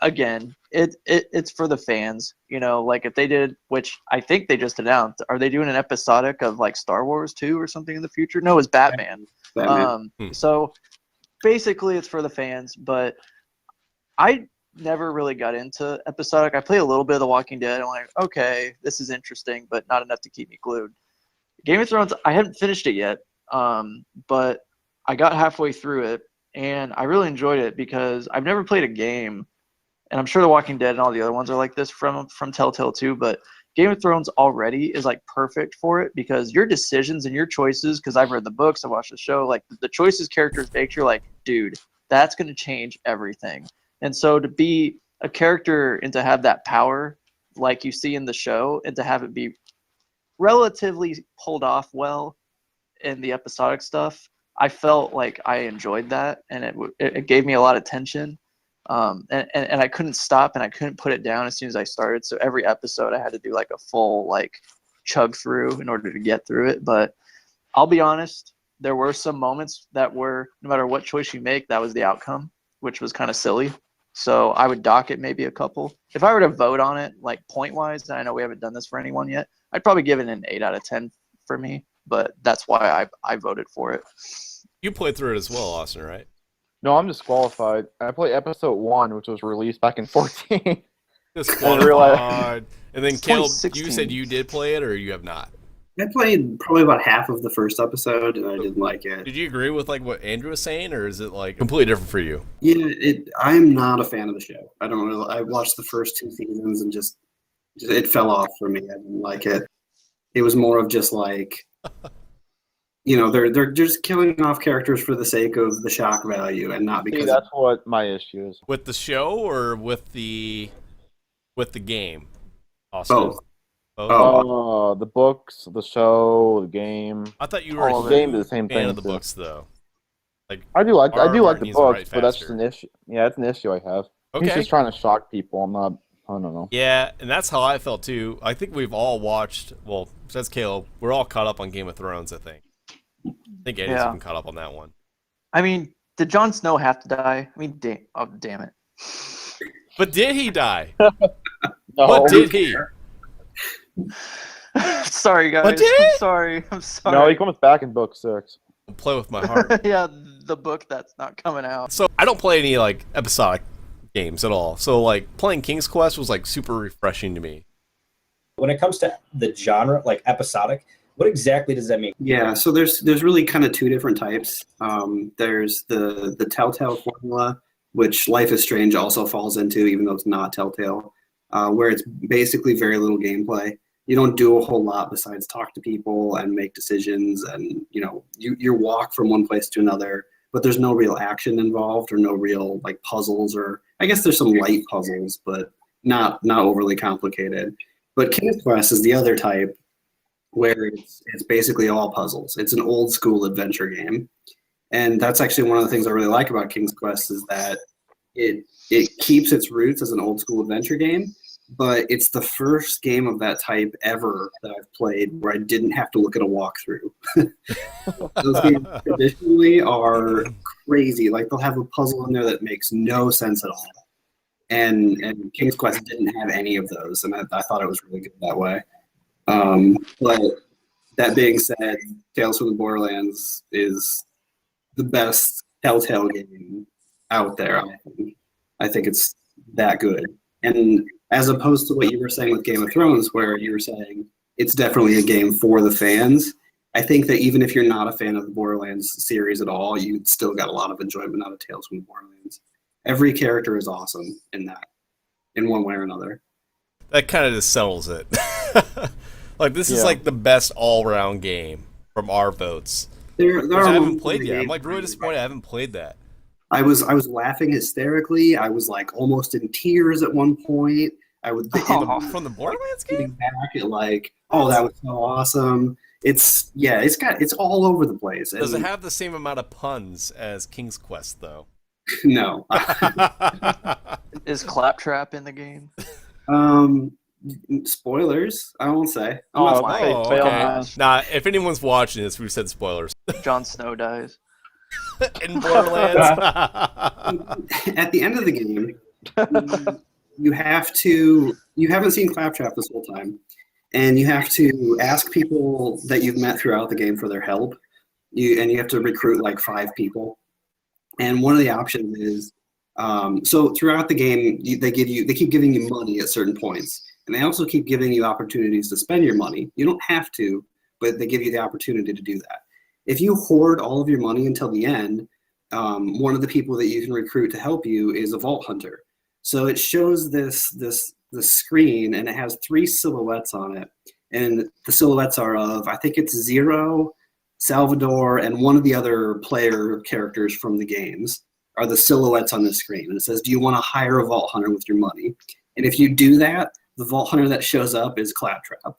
Again, it's for the fans, you know. Like if they did, which I think they just announced, are they doing an episodic of like Star Wars 2 or something in the future? No, it's Batman. Batman. So basically it's for the fans, but I never really got into episodic. I played a little bit of The Walking Dead. I'm like, okay, this is interesting, but not enough to keep me glued. Game of Thrones, I haven't finished it yet, but I got halfway through it, and I really enjoyed it because I've never played a game, and I'm sure The Walking Dead and all the other ones are like this from Telltale too, but Game of Thrones already is like perfect for it because your decisions and your choices, because I've read the books, I watched the show, like the choices characters make, you're like, dude, that's going to change everything. And so to be a character and to have that power like you see in the show, and to have it be relatively pulled off well in the episodic stuff, I felt like I enjoyed that, and it gave me a lot of tension. And I couldn't stop, and I couldn't put it down as soon as I started. So every episode I had to do like a full like chug through in order to get through it. But I'll be honest, there were some moments that were, no matter what choice you make, that was the outcome, which was kind of silly. So I would dock it maybe a couple. If I were to vote on it, like point-wise, and I know we haven't done this for anyone yet, I'd probably give it an 8 out of 10 for me. But that's why I voted for it. You played through it as well, Austin, right? No, I'm disqualified. I played episode 1, which was released back in 14. Disqualified. And then It's Caleb, you 2016. said you did play it, or you have not? I played probably about half of the first episode, and I didn't like it. Did you agree with like what Andrew was saying, or is it like completely different for you? Yeah, I'm not a fan of the show. I don't really. I watched the first 2 seasons and just it fell off for me. I didn't like it. It was more of just like, they're just killing off characters for the sake of the shock value and not See, because. that's what my issue is. With the show or with the game? Austin? Both. Both? Oh. The books, the show, the game. I thought you were All a of The it. game is the same fan thing. of the too. books, though. I do like R.R. the Martin needs to books, write but that's just faster. an issue. Yeah, it's an issue I have. He's Okay. just trying to shock people. I don't know. Yeah, and that's how I felt too. I think we've all watched. Well, says Caleb, we're all caught up on Game of Thrones. I think Eddie's Yeah. even caught up on that one. I mean, did Jon Snow have to die? I mean, damn it. But did he die? No, What did he? Sorry, guys. What did I'm he? sorry. I'm sorry. no, he comes back in book 6. Play with my heart. Yeah, the book that's not coming out. So I don't play any like episodic games at all. So like playing King's Quest was like super refreshing to me. When it comes to the genre, like episodic, what exactly does that mean? Yeah, so there's really kind of 2 different types. There's the Telltale formula, which Life is Strange also falls into, even though it's not Telltale, where it's basically very little gameplay. You don't do a whole lot besides talk to people and make decisions, and you walk from one place to another, but there's no real action involved or no real like puzzles, or I guess there's some light puzzles, but not overly complicated. But King's Quest is the other type, where it's basically all puzzles. It's an old school adventure game, and that's actually one of the things I really like about King's Quest is that it keeps its roots as an old school adventure game, but it's the first game of that type ever that I've played where I didn't have to look at a walkthrough. Those games traditionally are crazy. Like they'll have a puzzle in there that makes no sense at all. And King's Quest didn't have any of those, and I thought it was really good that way. But that being said, Tales from the Borderlands is the best Telltale game out there. I think it's that good. And as opposed to what you were saying with Game of Thrones, where you were saying it's definitely a game for the fans, I think that even if you're not a fan of the Borderlands series at all, you still got a lot of enjoyment out of Tales from the Borderlands. Every character is awesome in that, in one way or another. That kind of just settles it. Like this is Yeah. like the best all-round game from our votes. There Which are I haven't moments played in the yet. I'm game like really where disappointed I haven't played that. I was laughing hysterically. I was like almost in tears at one point. I would From the Borderlands getting game? back at like, oh, that was so awesome. It's all over the place. Does it And have the same amount of puns as King's Quest though? no. Is Claptrap in the game? Spoilers. I won't say. I'm Oh, not my- saying. Oh, fail okay. mass. Nah, if anyone's watching this, we said spoilers. Jon Snow dies. In Borderlands. At the end of the game, you haven't seen Claptrap this whole time, and you have to ask people that you've met throughout the game for their help. You have to recruit like 5 people, and one of the options is so throughout the game they keep giving you money at certain points, and they also keep giving you opportunities to spend your money. You don't have to, but they give you the opportunity to do that. If you hoard all of your money until the end, one of the people that you can recruit to help you is a vault hunter. So it shows this screen, and it has 3 silhouettes on it. And the silhouettes are of, I think it's Zero, Salvador, and one of the other player characters from the games are the silhouettes on the screen. And it says, do you want to hire a vault hunter with your money? And if you do that, the Vault Hunter that shows up is Claptrap,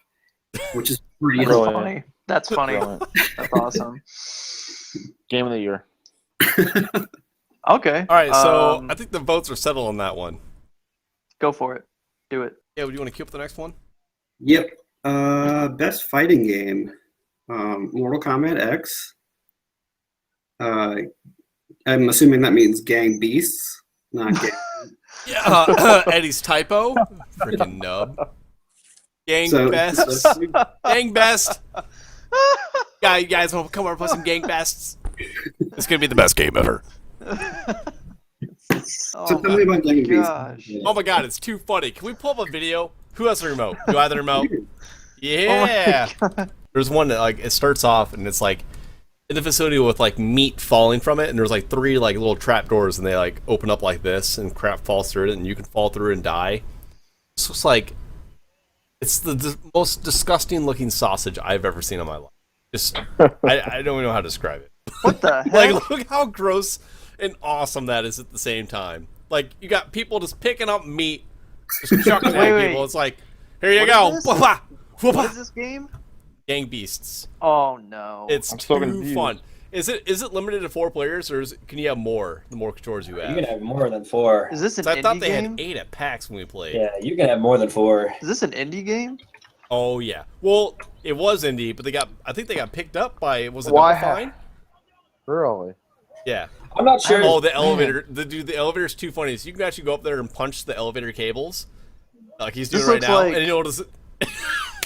which is pretty That's Brilliant. funny. That's funny. Brilliant. That's awesome. Game of the year. Okay. All right, so I think the votes are settled on that one. Go for it. Do it. Yeah, would you want to queue up the next one? Yep. Best fighting game. Mortal Kombat X. I'm assuming that means Gang Beasts, not Gang. Yeah, Eddie's typo. Freaking nub. Gang So- bests. Gang best. You guys want to come over and play some gang bests? It's gonna be the best game ever. So tell me about Gang gosh. Beasts. Oh my god, it's too funny. Can we pull up a video? Who has the remote? Do I have the remote? Yeah. There's one that like it starts off and it's like in the facility with like meat falling from it, and there's like 3 like little trap doors, and they like open up like this, and crap falls through it, and you can fall through and die. So it's like it's the most disgusting looking sausage I've ever seen in my life. Just I don't even know how to describe it. What the heck? Like look how gross and awesome that is at the same time. Like you got people just picking up meat, just chucking it at Wait. people. It's like here you What go. is this? Wha-pa, What wha-pa. is this game? Gang Beasts. Oh no. It's I'm so too confused. fun. Is it limited to 4 players, or can you have more? The more controllers you have. You can have more than 4. Is this an 'Cause I thought indie they game? had 8 at PAX when we played. Yeah, you can have more than 4. Is this an indie game? Oh yeah. Well, it was indie, but I think they got picked up by was it Why? Double Fine? Really? Yeah. I'm not sure. Oh, the elevator. The elevator's too funny. So you can actually go up there and punch the elevator cables, like he's doing This right looks now, like- and you'll just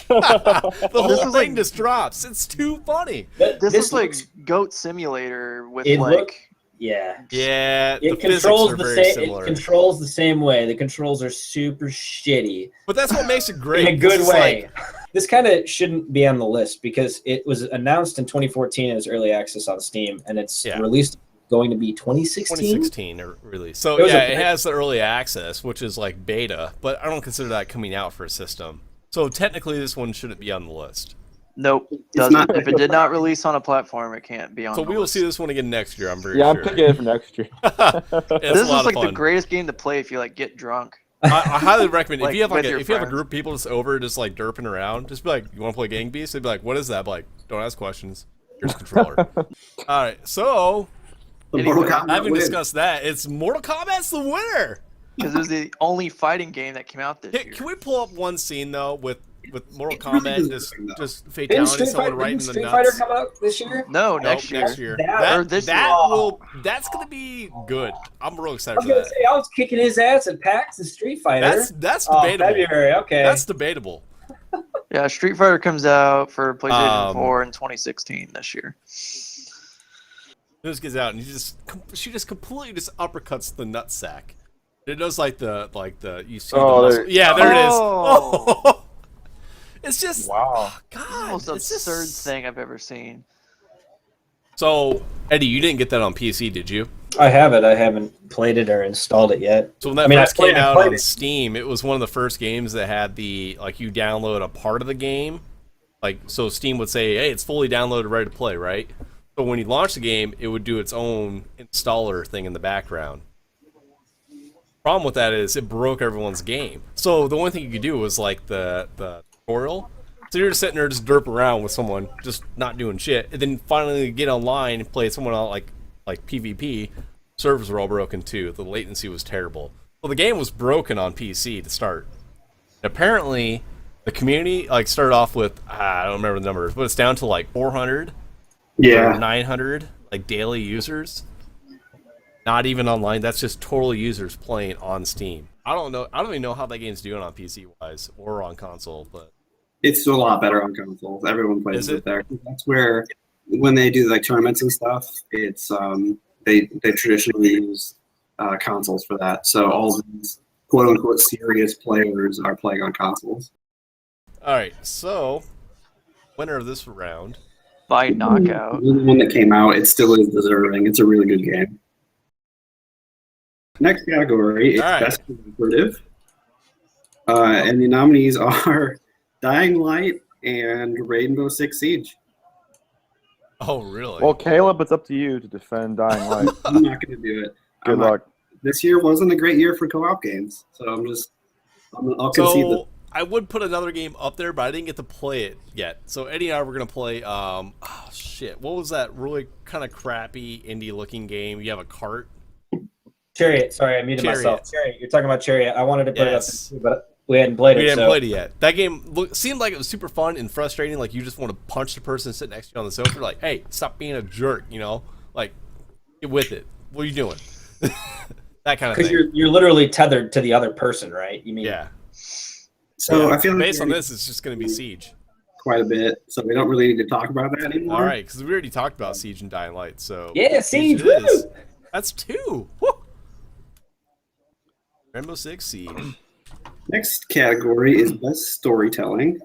the whole This thing is like- just drops. It's too funny. This is like looks- Goat Simulator with It like. look- yeah. Yeah, the It physics controls are the very same. similar. It controls the same way. The controls are super shitty But that's what makes it great. in a good This is way. like- This kind of shouldn't be on the list because it was announced in 2014 as early access on Steam, and it's Yeah. released going to be 2016. 2016 really. So It was yeah, a- it has the early access, which is like beta, but I don't consider that coming out for a system. So technically, this one shouldn't be on the list. Nope. not- Doesn't. If it did not release on a platform, it can't be on. So the we will list. see this one again next year. I'm very Yeah, I'm sure. picking it for next year. It's This a is lot like of the fun. greatest game to play if you like get drunk. I highly recommend if Like, you have like with your if you have a friends. group of people just over just like derping around, just be like, you want to play Gang Beasts? They'd be like, what is that? Be like, don't ask questions. Here's a controller. All right, so The Anyway, Mortal Kombat I haven't wins. discussed that. It's Mortal Kombat's the winner. Because it was the only fighting game that came out this Hey, year. can we pull up one scene though with Mortal It's really Kombat just deserving, though. just Didn't fatality Street someone Fighter, right in didn't the Street nuts? Fighter come out this year? No, Nope, next year. next year. That- or this That's gonna be good. I'm real I excited was for gonna that. say I was kicking his ass at PAX and Street Fighter. That's Oh, debatable. February. Okay. That's debatable. Yeah, Street Fighter comes out for PlayStation 4 in 2016 this year. This gets out and she just completely just uppercuts the nutsack. It does like the you see Oh, the there- muscle. Yeah, there it is. Oh. Oh. It's just Wow. God, Most it's just- absurd thing I've ever seen. So Eddie, you didn't get that on PC, did you? I have it. I haven't played it or installed it yet. So when that I mean, I first came played out on it. Steam, it was one of the first games that had the like you download a part of the game, like so Steam would say, "Hey, it's fully downloaded, ready to play," right? So when you launch the game, it would do its own installer thing in the background. Problem with that is it broke everyone's game. So the only thing you could do was like the tutorial. So you're just sitting there just derp around with someone, just not doing shit, and then finally get online and play someone out like PvP. Servers were all broken too. The latency was terrible. Well, the game was broken on PC to start. Apparently, the community like started off with I don't remember the numbers, but it's down to like 400 or Yeah. 900 like daily users. Not even online. That's just total users playing on Steam. I don't know. I don't even know how that game's doing on PC wise or on console, but It's a lot better on consoles. Everyone plays Is it it? there. That's where when they do like tournaments and stuff, it's they traditionally use consoles for that. So all these quote unquote serious players are playing on consoles. all right. So winner of this round. By knockout. The one that came out, it still is deserving. It's a really good game. Next category is All right. Best Cooperative. And the nominees are Dying Light and Rainbow Six Siege. Oh, really? Well, Caleb, it's up to you to defend Dying Light. I'm not going to do it. Good I'm not- luck. This year wasn't a great year for co-op games, so I'll concede that. so I would put another game up there, but I didn't get to play it yet. So Eddie and I were gonna play. Oh shit! What was that really kind of crappy indie-looking game? You have a cart. Chariot. Sorry, I muted Chariot. myself. Chariot. You're talking about Chariot. I wanted to put Yes. it up, but we hadn't played it. We hadn't so. played it yet. That game seemed like it was super fun and frustrating. Like you just want to punch the person sitting next to you on the sofa. Like, hey, stop being a jerk. You know, like get with it. What are you doing? That kind of thing. Because you're literally tethered to the other person, right? You mean Yeah. So Yeah, I feel like based on this, it's just going to be Siege. quite a bit, so we don't really need to talk about that anymore. All right, because we already talked about Siege and Dying Light. So Yeah, Siege. it is. Woo! That's 2. Woo! Rainbow Six Siege. Next category is best storytelling.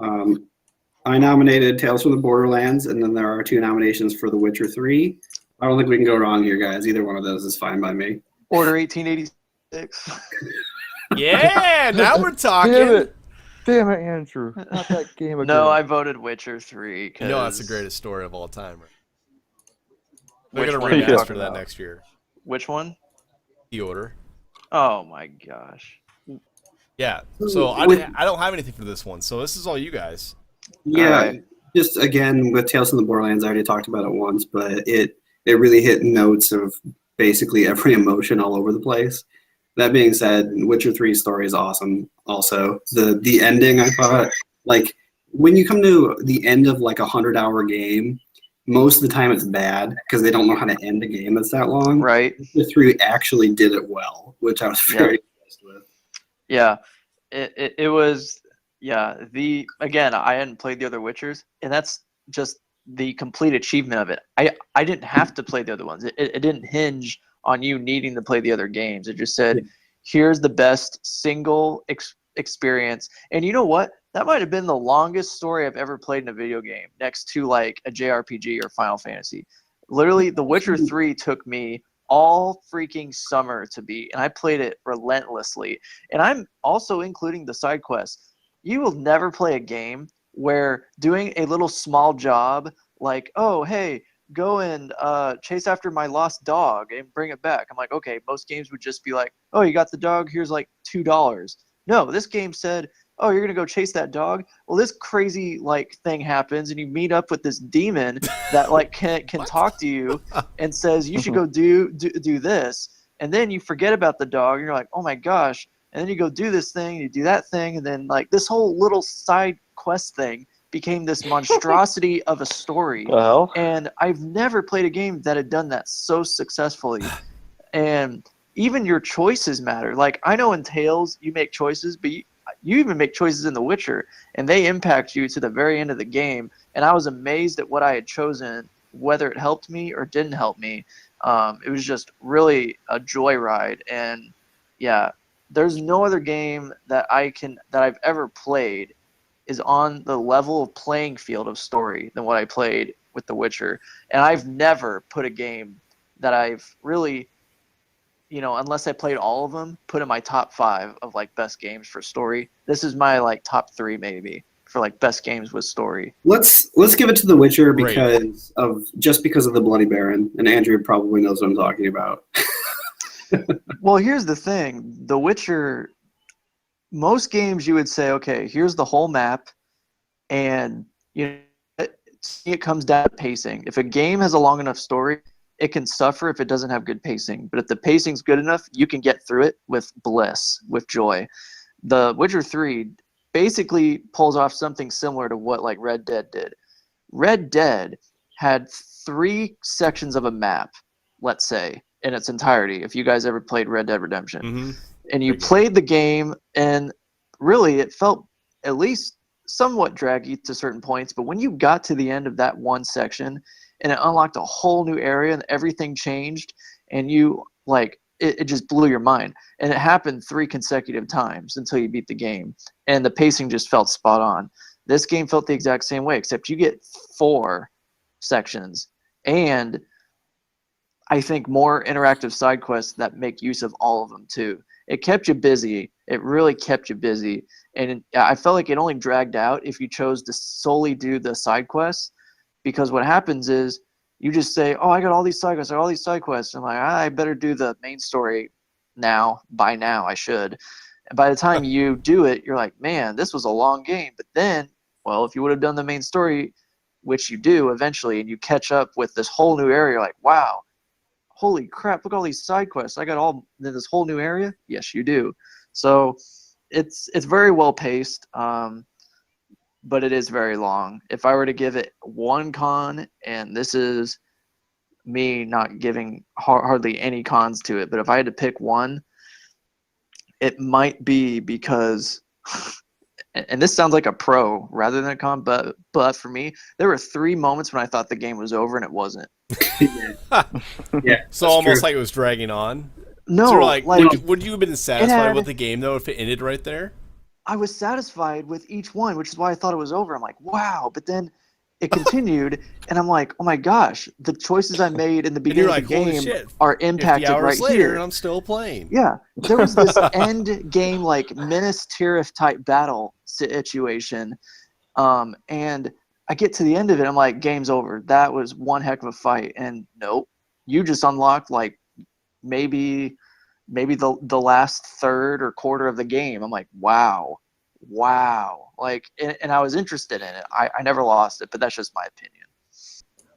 I nominated Tales from the Borderlands, and then there are 2 nominations for The Witcher 3. I don't think we can go wrong here, guys. Either one of those is fine by me. Order 1886. Yeah, now we're talking. Damn it, Andrew. Not that game again. No, I voted Witcher 3. You know that's the greatest story of all time, right? They're Which going to one are you remaster talking that about? next year. Which one? The Order. Oh my gosh. Yeah, so I don't have anything for this one, so this is all you guys. Yeah, Alright. just again with Tales from the Borderlands, I already talked about it once, but it really hit notes of basically every emotion all over the place. That being said, Witcher 3's story is awesome. Also, the ending, I thought, like when you come to the end of like 100-hour game, most of the time it's bad because they don't know how to end a game that's that long. Right. Witcher 3 actually did it well, which I was very impressed with. Yeah. It was, yeah. Again, I hadn't played the other Witchers, and that's just the complete achievement of it. I didn't have to play the other ones. It didn't hinge on you needing to play the other games. It just said, here's the best single experience. And you know what? That might have been the longest story I've ever played in a video game, next to like a JRPG or Final Fantasy. Literally, The Witcher 3 took me all freaking summer to beat, and I played it relentlessly. And I'm also including the side quests. You will never play a game where doing a little small job like, oh, hey, go and chase after my lost dog and bring it back. I'm like, okay, most games would just be like, oh, you got the dog, here's like $2. No, this game said, oh, you're gonna go chase that dog. Well, this crazy like thing happens, and you meet up with this demon that like can talk to you and says you should go do this, and then you forget about the dog, and you're like, oh my gosh, and then you go do this thing, you do that thing, and then like this whole little side quest thing became this monstrosity of a story. Well, And I've never played a game that had done that so successfully. And even your choices matter. Like, I know in Tales you make choices, but you even make choices in The Witcher, and they impact you to the very end of the game. And I was amazed at what I had chosen, whether it helped me or didn't help me. It was just really a joyride. And yeah, there's no other game that I've ever played is on the level of playing field of story than what I played with The Witcher. And I've never put a game that I've really, unless I played all of them, put in my top 5 of like best games for story. This is my like top 3 maybe for like best games with story. Let's give it to The Witcher Great. because of the Bloody Baron, and Andrew probably knows what I'm talking about. Well, here's the thing. The Witcher, most games you would say, okay, here's the whole map, and it comes down to pacing. If a game has a long enough story, it can suffer if it doesn't have good pacing. But if the pacing's good enough, you can get through it with bliss, with joy. The Witcher 3 basically pulls off something similar to what like Red Dead did. Red Dead had 3 sections of a map, let's say, in its entirety, if you guys ever played Red Dead Redemption. Mm-hmm. And you played the game, and really it felt at least somewhat draggy to certain points, but when you got to the end of that one section and it unlocked a whole new area and everything changed, and you like it just blew your mind. And it happened 3 consecutive times until you beat the game, and the pacing just felt spot on. This game felt the exact same way, except you get 4 sections and I think more interactive side quests that make use of all of them too. It kept you busy. It really kept you busy. And I felt like it only dragged out if you chose to solely do the side quests, because what happens is you just say, oh, I got all these side quests, I'm like, I better do the main story now. By now I should. And by the time you do it, you're like, man, this was a long game. But then, well, if you would have done the main story, which you do eventually, and you catch up with this whole new area, you're like, wow, holy crap, look at all these side quests. I got all this whole new area. Yes, you do. So it's very well paced, but it is very long. If I were to give it one con, and this is me not giving hardly any cons to it, but if I had to pick one, it might be because, and this sounds like a pro rather than a con, but for me, there were 3 moments when I thought the game was over and it wasn't. Yeah. So almost like it was dragging on. No, So you're like, like would you have been satisfied had- with the game though if it ended right there? I was satisfied with each one, which is why I thought it was over. I'm like, wow. But then it continued, and I'm like, oh my gosh, the choices I made in the And beginning you're of like, the holy game shit! are 50 impacted hours right later, here. and I'm still playing. Yeah, there was this end game like Minas Tirith type battle situation, and I get to the end of it, I'm like, game's over. That was one heck of a fight, and nope, you just unlocked like maybe the last third or quarter of the game. I'm like, wow, like, and I was interested in it. I never lost it, but that's just my opinion.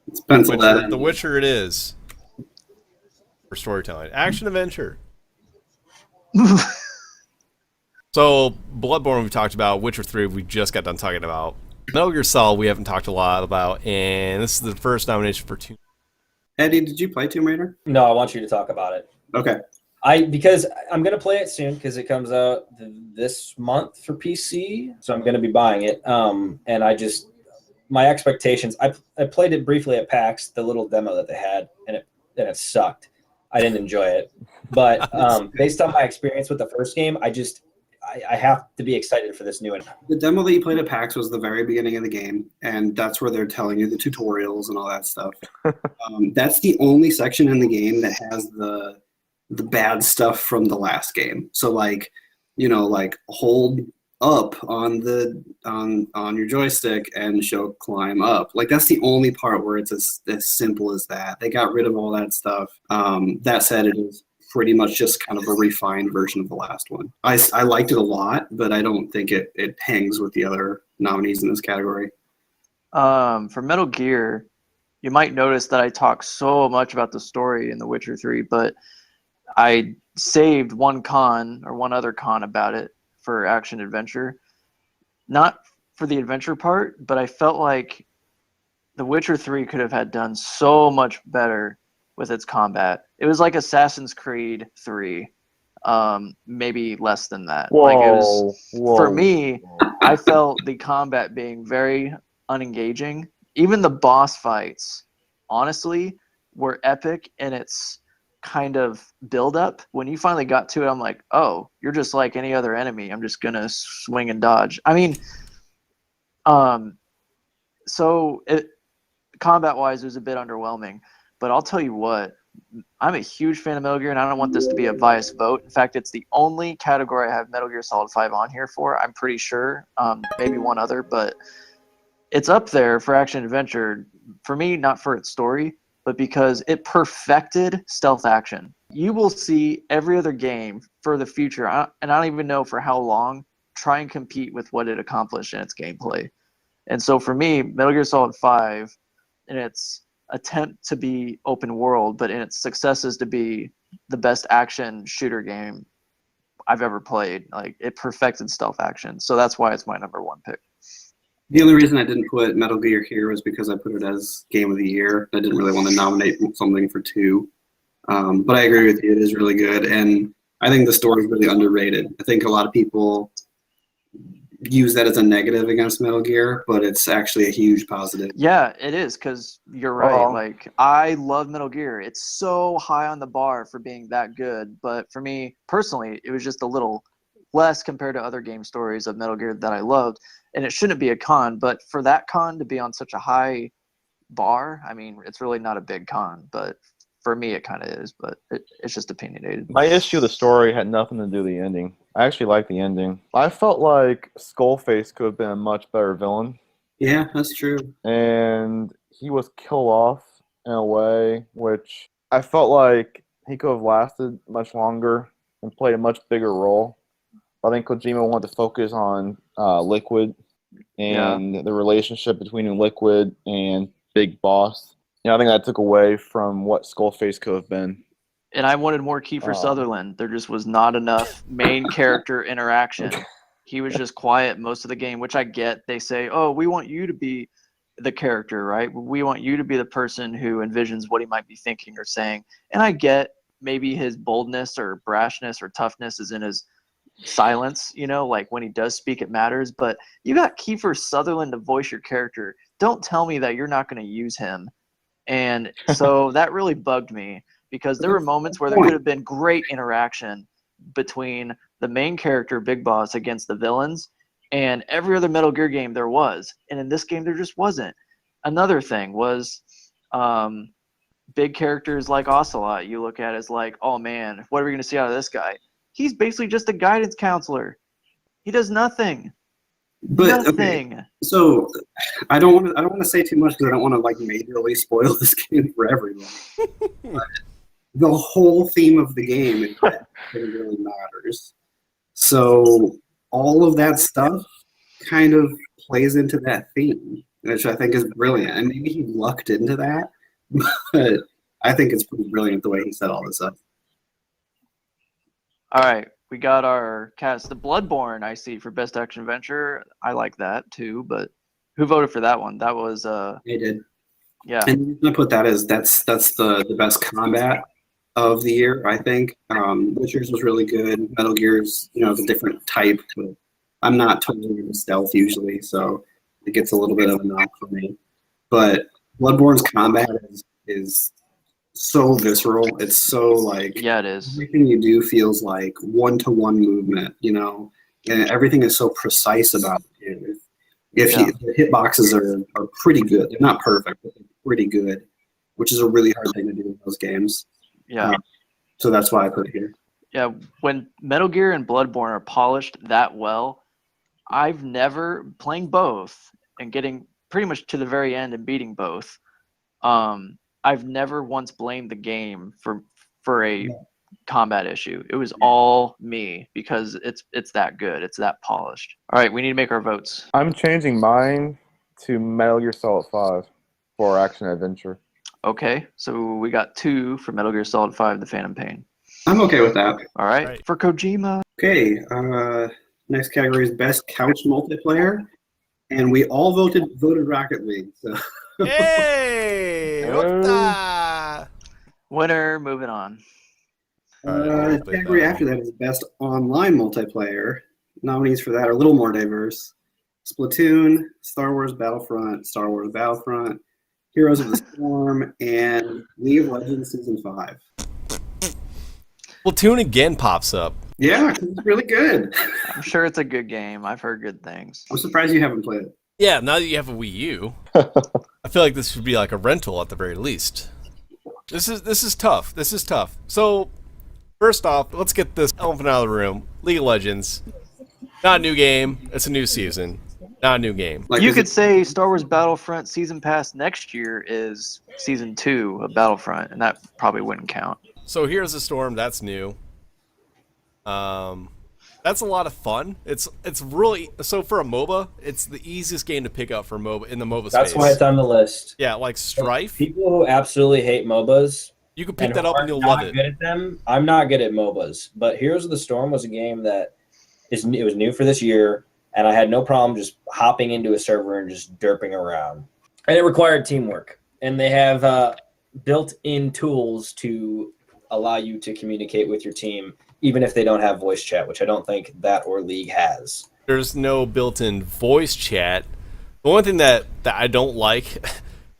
It's penciled that Witcher, in. The Witcher it is. For storytelling. Action adventure. So, Bloodborne we talked about, Witcher 3 we just got done talking about. Metal Gear Solid we haven't talked a lot about, and this is the first nomination for Tomb. Eddie, did you play Tomb Raider? No, I want you to talk about it. Okay. Because I'm gonna play it soon because it comes out this month for PC, so I'm gonna be buying it. And my expectations. I played it briefly at PAX, the little demo that they had, and it sucked. I didn't enjoy it. But based on my experience with the first game, I have to be excited for this new one. The demo that you played at PAX was the very beginning of the game, and that's where they're telling you the tutorials and all that stuff. That's the only section in the game that has the bad stuff from the last game. So like, like hold up on your joystick and show climb up. Like that's the only part where it's as simple as that. They got rid of all that stuff. That said, it is pretty much just kind of a refined version of the last one. I liked it a lot, but I don't think it hangs with the other nominees in this category. For Metal Gear, you might notice that I talk so much about the story in The Witcher 3, but I saved one other con about it for action adventure. Not for the adventure part, but I felt like The Witcher 3 could have had done so much better with its combat. It was like Assassin's Creed 3, maybe less than that. For me, I felt the combat being very unengaging. Even the boss fights, honestly, were epic in its kind of build up. When you finally got to it, I'm like, oh, you're just like any other enemy. I'm just gonna swing and dodge. I mean, combat wise, it was a bit underwhelming, but I'll tell you what, I'm a huge fan of Metal Gear, and I don't want this to be a biased vote. In fact, it's the only category I have Metal Gear Solid 5 on here for, I'm pretty sure. Maybe one other, but it's up there for action adventure. For me, not for its story, but because it perfected stealth action. You will see every other game for the future, and I don't even know for how long, try and compete with what it accomplished in its gameplay. And so for me, Metal Gear Solid 5, in its attempt to be open world, but in its successes to be the best action shooter game I've ever played, like it perfected stealth action. So that's why it's my number 1 pick. The only reason I didn't put Metal Gear here was because I put it as Game of the Year. I didn't really want to nominate something for 2. But I agree with you. It is really good. And I think the story is really underrated. I think a lot of people use that as a negative against Metal Gear, but it's actually a huge positive. Yeah, it is, because you're right. Like, I love Metal Gear. It's so high on the bar for being that good. But for me, personally, it was just a little less compared to other game stories of Metal Gear that I loved. And it shouldn't be a con, but for that con to be on such a high bar, I mean, it's really not a big con, but for me it kind of is, but it's just opinionated. My issue with the story had nothing to do with the ending. I actually like the ending. I felt like Skullface could have been a much better villain. Yeah, that's true. And he was killed off in a way which I felt like he could have lasted much longer and played a much bigger role. I think Kojima wanted to focus on Liquid and the relationship between Liquid and Big Boss. I think that took away from what Skullface could have been. And I wanted more Kiefer Sutherland. There just was not enough main character interaction. He was just quiet most of the game, which I get. They say, oh, we want you to be the character, right? We want you to be the person who envisions what he might be thinking or saying. And I get maybe his boldness or brashness or toughness is in his silence, like when he does speak, it matters. But you got Kiefer Sutherland to voice your character. Don't tell me that you're not going to use him. And so that really bugged me, because there were moments where there could have been great interaction between the main character, Big Boss, against the villains, and every other Metal Gear game there was. And in this game, there just wasn't. Another thing was big characters like Ocelot, you look at as like, oh man, what are we going to see out of this guy? He's basically just a guidance counselor. He does nothing. But Nothing. Okay, so I don't want to say too much because I don't want to like majorly spoil this game for everyone. But the whole theme of the game is that it really matters. So all of that stuff kind of plays into that theme, which I think is brilliant. And maybe he lucked into that, but I think it's pretty brilliant the way he set all this up. All right, we got our cast. The Bloodborne I see for Best Action Adventure. I like that too, but who voted for that one? That was They did. yeah. And the reason I put that is that's the best combat of the year, I think. Witcher's was really good. Metal Gear's, is a different type. But I'm not totally into stealth usually, so it gets a little bit of a knock for me. But Bloodborne's combat is so visceral. It's so like Yeah, it is. everything you do feels like one-to-one movement, and everything is so precise about it. If the hitboxes are pretty good, they're not perfect, but they're pretty good, which is a really hard thing to do in those games. Yeah. So that's why I put it here. Yeah, when Metal Gear and Bloodborne are polished that well, I've never, playing both and getting pretty much to the very end and beating both, I've never once blamed the game for a combat issue. It was all me, because it's that good. It's that polished. All right, we need to make our votes. I'm changing mine to Metal Gear Solid 5 for action adventure. Okay, so we got 2 for Metal Gear Solid 5, The Phantom Pain. I'm okay with that. All right, Right. for Kojima. Okay, next category is best couch multiplayer, and we all voted Rocket League. So Hey! Whoop-da! Winner, moving on. category after that is best online multiplayer. Nominees for that are a little more diverse: Splatoon, Star Wars Battlefront, Heroes of the Storm, and League of Legends Season 5. Splatoon again pops up. Yeah, it's really good. I'm sure it's a good game. I've heard good things. I'm surprised you haven't played it. Yeah, now that you have a Wii U, I feel like this should be like a rental at the very least. This is tough. This is tough. So, first off, let's get this elephant out of the room. League of Legends, not a new game. It's a new season, not a new game. Like, You is could it- say Star Wars Battlefront Season Pass next year is Season 2 of Battlefront, and that probably wouldn't count. So Heroes of the Storm, that's new. That's a lot of fun. It's really, so for a MOBA, it's the easiest game to pick up for MOBA in the MOBA That's space. why it's on the list. Yeah, like Strife, People who absolutely hate MOBAs you can pick and that up are and you'll not love it. good at them. I'm not good at MOBAs, but Heroes of the Storm was a game that it was new for this year, and I had no problem just hopping into a server and just derping around. And it required teamwork, and they have built-in tools to allow you to communicate with your team, even if they don't have voice chat, which I don't think that or League has. There's no built-in voice chat. The one thing that I don't like,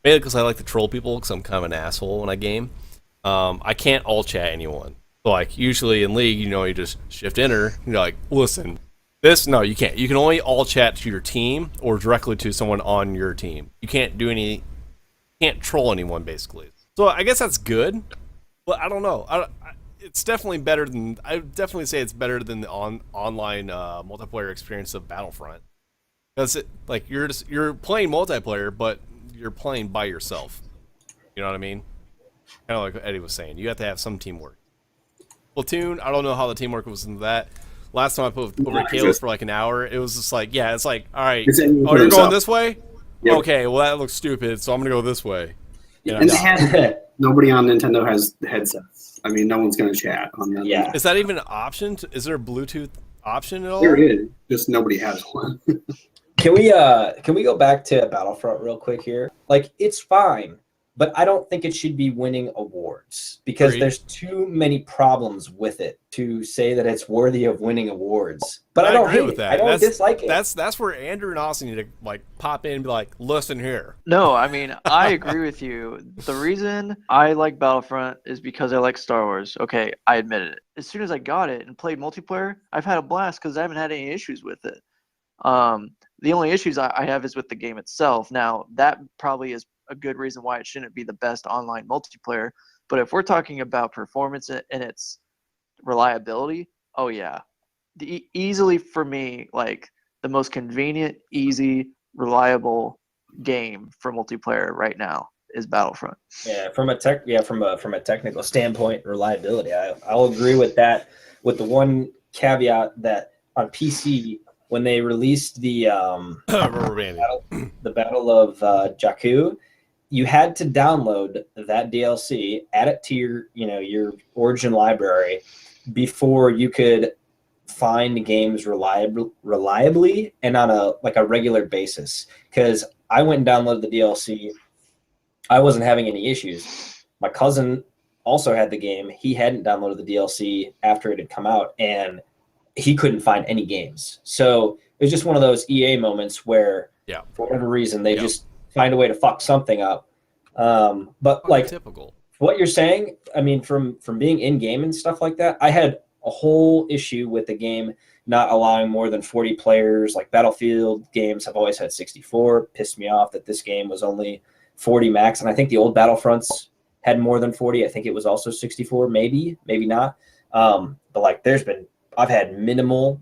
mainly because I like to troll people because I'm kind of an asshole when I game, I can't all chat anyone. So like usually in League, you just shift enter. You're like, listen, no, you can't. You can only all chat to your team or directly to someone on your team. You can't can't troll anyone basically. So I guess that's good, but I don't know. It's definitely better than, I would definitely say it's better than the online multiplayer experience of Battlefront. Because like you're playing multiplayer, but you're playing by yourself. You know what I mean? Kind of like what Eddie was saying. You have to have some teamwork. Splatoon, I don't know how the teamwork was in that. last time I put over at Caleb's for like an hour, it was just like, yeah, it's like, all right, It's anyone oh, for you're going himself. this way? Yep. Okay, well that looks stupid, so I'm gonna go this way. You know? And they had nobody on Nintendo has headsets. I mean, no one's going to chat on them. Yeah. Is that even an option? Is there a Bluetooth option at all? There is, just nobody has one. Can we go back to Battlefront real quick here? Like, it's fine, but I don't think it should be winning awards because Agreed. there's too many problems with it to say that it's worthy of winning awards. But I don't agree hate with it. that. I don't dislike it. That's where Andrew and Austin need to like pop in and be like, listen here. No, I mean, I agree with you. The reason I like Battlefront is because I like Star Wars. Okay, I admit it. As soon as I got it and played multiplayer, I've had a blast because I haven't had any issues with it. The only issues I have is with the game itself. Now, that probably is a good reason why it shouldn't be the best online multiplayer. But if we're talking about performance and its reliability, oh yeah. Easily for me, like the most convenient, easy, reliable game for multiplayer right now is Battlefront. Yeah, from a technical standpoint, reliability. I'll agree with that. With the one caveat that on PC, when they released the Rubber banding. Battle of Jakku, you had to download that DLC, add it to your Origin library before you could find games reliably and on a regular basis. Because I went and downloaded the DLC, I wasn't having any issues. My cousin also had the game. He hadn't downloaded the DLC after it had come out, and he couldn't find any games. So it was just one of those EA moments where, for whatever reason, they just find a way to fuck something up. But like typical. What you're saying, I mean, from being in game and stuff like that, I had a whole issue with the game not allowing more than 40 players. Like Battlefield games have always had 64. Pissed me off that this game was only 40 max, and I think the old Battlefronts had more than 40. I think it was also 64, maybe not. But like, I've had minimal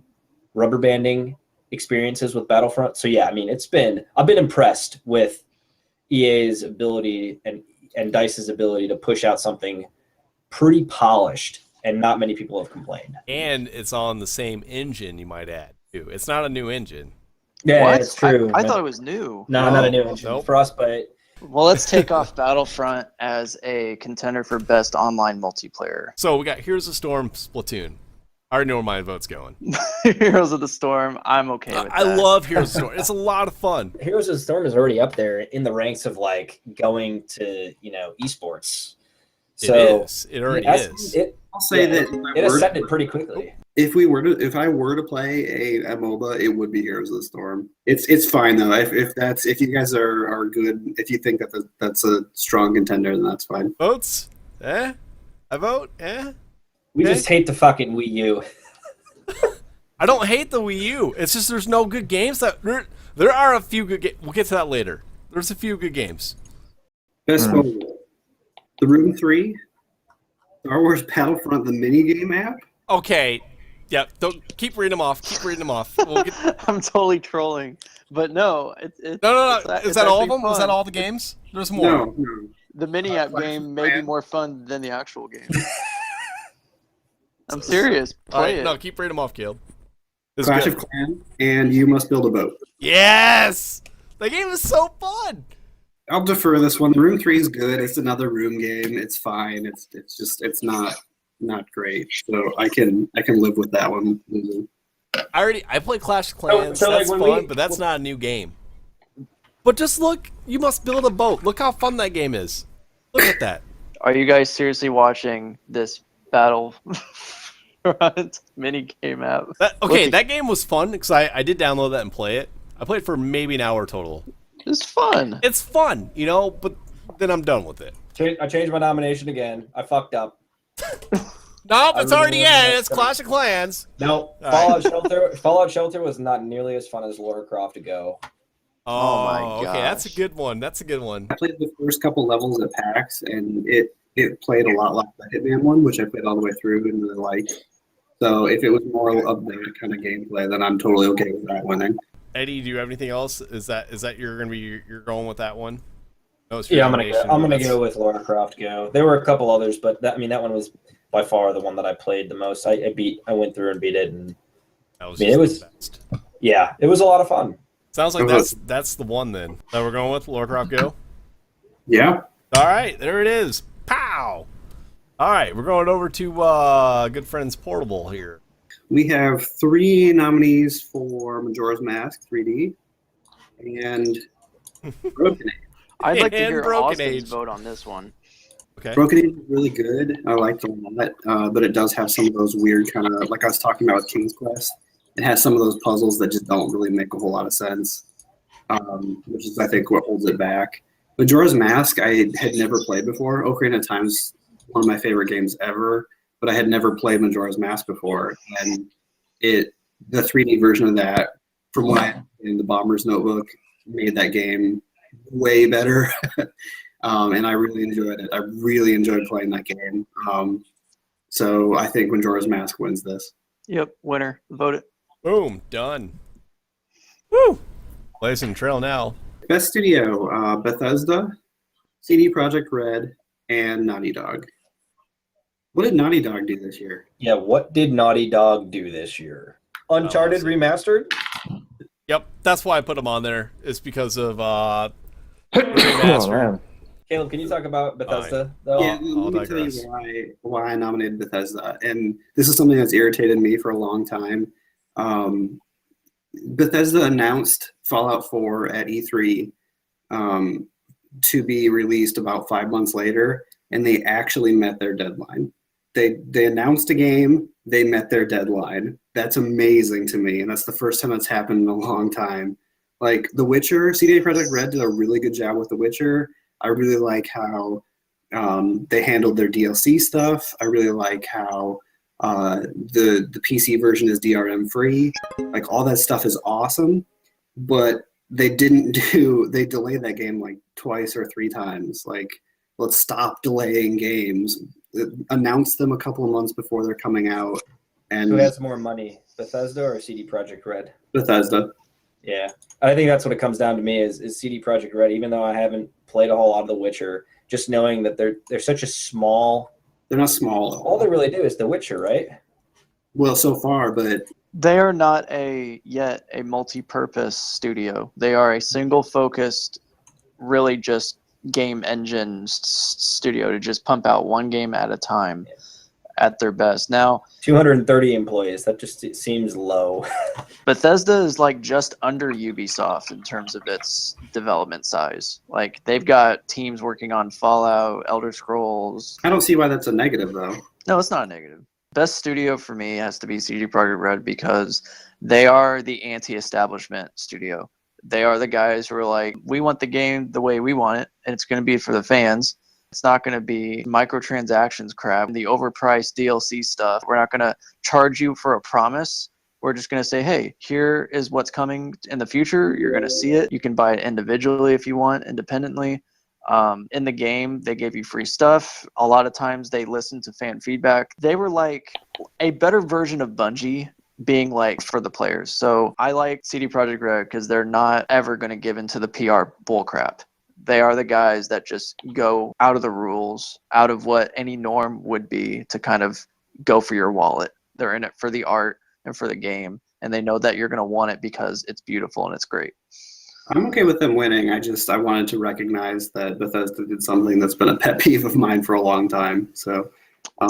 rubber banding experiences with Battlefront. So yeah, I mean, I've been impressed with EA's ability and DICE's ability to push out something pretty polished, and not many people have complained. And it's on the same engine, you might add, too. It's not a new engine. Yeah, What? it's true. I thought it was new. No, not a new engine. Nope. Frostbite. Well, let's take off Battlefront as a contender for best online multiplayer. So we got Heroes of Storm, Splatoon. I already know where my vote's going. Heroes of the Storm, I'm okay with that. I love Heroes of Storm. It's a lot of fun. Heroes of the Storm is already up there in the ranks of like going to esports. So it is. It already is. I'll say that it ascended pretty quickly. if I were to play a MOBA, it would be Heroes of the Storm. It's fine though. If you guys are good, if you think that's a strong contender, then that's fine. Votes? I vote? We Okay. just hate the fucking Wii U. I don't hate the Wii U. It's just there's no good games. There are a few good games. We'll get to that later. There's a few good games. Best mobile. The Room 3, Star Wars Battlefront, the minigame app. Okay. Yeah, don't keep reading them off. We'll get... I'm totally trolling, but no, it's No. it's Is that all of actually them? Was that fun. all the games? There's more. No. The mini app game may be more fun than the actual game. I'm serious. All Play right, it. no, keep reading them off, Caleb. This is Clash good. of Clans, and You Must Build a Boat. Yes! The game is so fun. I'll defer this one. Room 3 is good. It's another room game. It's fine. It's not great. So I can live with that one. I play Clash of Clans. So, like, that's when fun, but that's not a new game. But just look, You Must Build a Boat. Look how fun that game is. Look at that. Are you guys seriously watching this Battlefront mini game app? That game was fun because I did download that and play it. I played for maybe an hour total. It's fun. It's fun, but then I'm done with it. I changed my nomination again. I fucked up. Nope, it's already in. really It's Clash of Clans. No, All Fallout Shelter was not nearly as fun as Lara Croft to go. Oh, my okay, that's a gosh. good one. That's a good one. I played the first couple levels at PAX, and it played a lot like the Hitman one, which I played all the way through and really liked. So if it was more of that kind of gameplay, then I'm totally okay with that winning. Eddie, do you have anything else? Is that you're going with that one? No, it's your Yeah, nomination, I'm gonna but go with Lara Croft Go. There were a couple others, but that one was by far the one that I played the most. I went through and beat it, and That was I mean, just it was- the best. Yeah, it was a lot of fun. Sounds like It was. that's the one then that we're going with. Lorecroft Go. Yeah. All right, there it is. Pow! All right, we're going over to good friends Portable here. We have 3 nominees for Majora's Mask 3D and Broken Age. I'd like to And hear Broken Austin's Age. vote on this one. Okay. Broken Age is really good. I liked it a lot, but it does have some of those weird kind of, like I was talking about with King's Quest, it has some of those puzzles that just don't really make a whole lot of sense, which is, I think, what holds it back. Majora's Mask, I had never played before. Ocarina of Time's one of my favorite games ever, but I had never played Majora's Mask before, and the 3D version of that, from what I in the Bomber's Notebook, made that game way better. And I really enjoyed it. I really enjoyed playing that game. So I think Majora's Mask wins this. Yep, winner. Vote it. Boom, done. Woo! Blazing trail now. Best Studio, Bethesda, CD Projekt Red, and Naughty Dog. What did Naughty Dog do this year? Yeah, what did Naughty Dog do this year? Uncharted Remastered? Yep, that's why I put them on there. It's because of Oh, remastered. man. Caleb, can you talk about Bethesda, though? Yeah, I'll let me tell digress. you why I nominated Bethesda. And this is something that's irritated me for a long time. Bethesda announced Fallout 4 at E3 to be released about 5 months later, and they actually met their deadline. They announced a game, they met their deadline. That's amazing to me, and that's the first time that's happened in a long time. Like The Witcher, CD Projekt Red did a really good job with The Witcher. I really like how they handled their DLC stuff. I really like how the PC version is DRM free. Like all that stuff is awesome, but they delayed that game like twice or 3 times. Like, let's stop delaying games. Announce them a couple of months before they're coming out. And Who has more money, Bethesda or CD Projekt Red? Bethesda. Yeah, I think that's what it comes down to me is CD Projekt Red. Even though I haven't played a whole lot of The Witcher, just knowing that they're such a small. They're not small. All they really do is The Witcher, right? Well, so far, but They are not yet a multi-purpose studio. They are a single-focused, really just game engine studio to just pump out one game at a time at their best. Now, 230 employees. That just it seems low. Bethesda is like just under Ubisoft in terms of its development size. Like they've got teams working on Fallout, Elder Scrolls. I don't see why that's a negative, though. No, it's not a negative. Best studio for me has to be CD Projekt Red because they are the anti-establishment studio. They are the guys who are like, we want the game the way we want it, and it's going to be for the fans. It's not going to be microtransactions crap, the overpriced DLC stuff. We're not going to charge you for a promise. We're just going to say, hey, here is what's coming in the future. You're going to see it. You can buy it individually if you want, independently. In the game, they gave you free stuff. A lot of times they listened to fan feedback. They were like a better version of Bungie being like for the players. So I like CD Projekt Red because they're not ever going to give into the PR bullcrap. They are the guys that just go out of the rules, out of what any norm would be to kind of go for your wallet. They're in it for the art and for the game, and they know that you're going to want it because it's beautiful and it's great. I'm okay with them winning. I wanted to recognize that Bethesda did something that's been a pet peeve of mine for a long time. So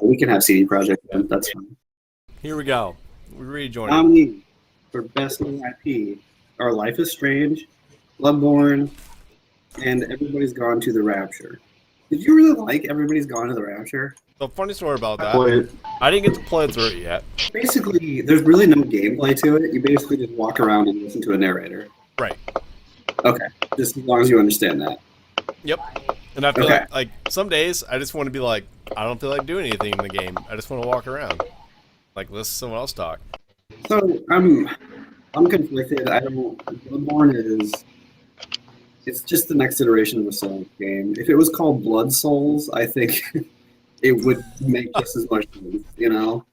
we can have CD Projekt Red. That's fine. Here we go. We're rejoining. Nominee for Best New IP are Life is Strange, Bloodborne, and Everybody's Gone to the Rapture. Did you really like Everybody's Gone to the Rapture? So funny story about I that. played it. I didn't get to play through it yet. Basically, there's really no gameplay to it. You basically just walk around and listen to a narrator. Right. Okay, just as long as you understand that. Yep. And I feel Okay. like some days I just want to be like, I don't feel like doing anything in the game. I just want to walk around. Like listen to someone else talk. So I'm conflicted. Bloodborne it's just the next iteration of a Souls game. If it was called Blood Souls, I think it would make just as much sense, you know?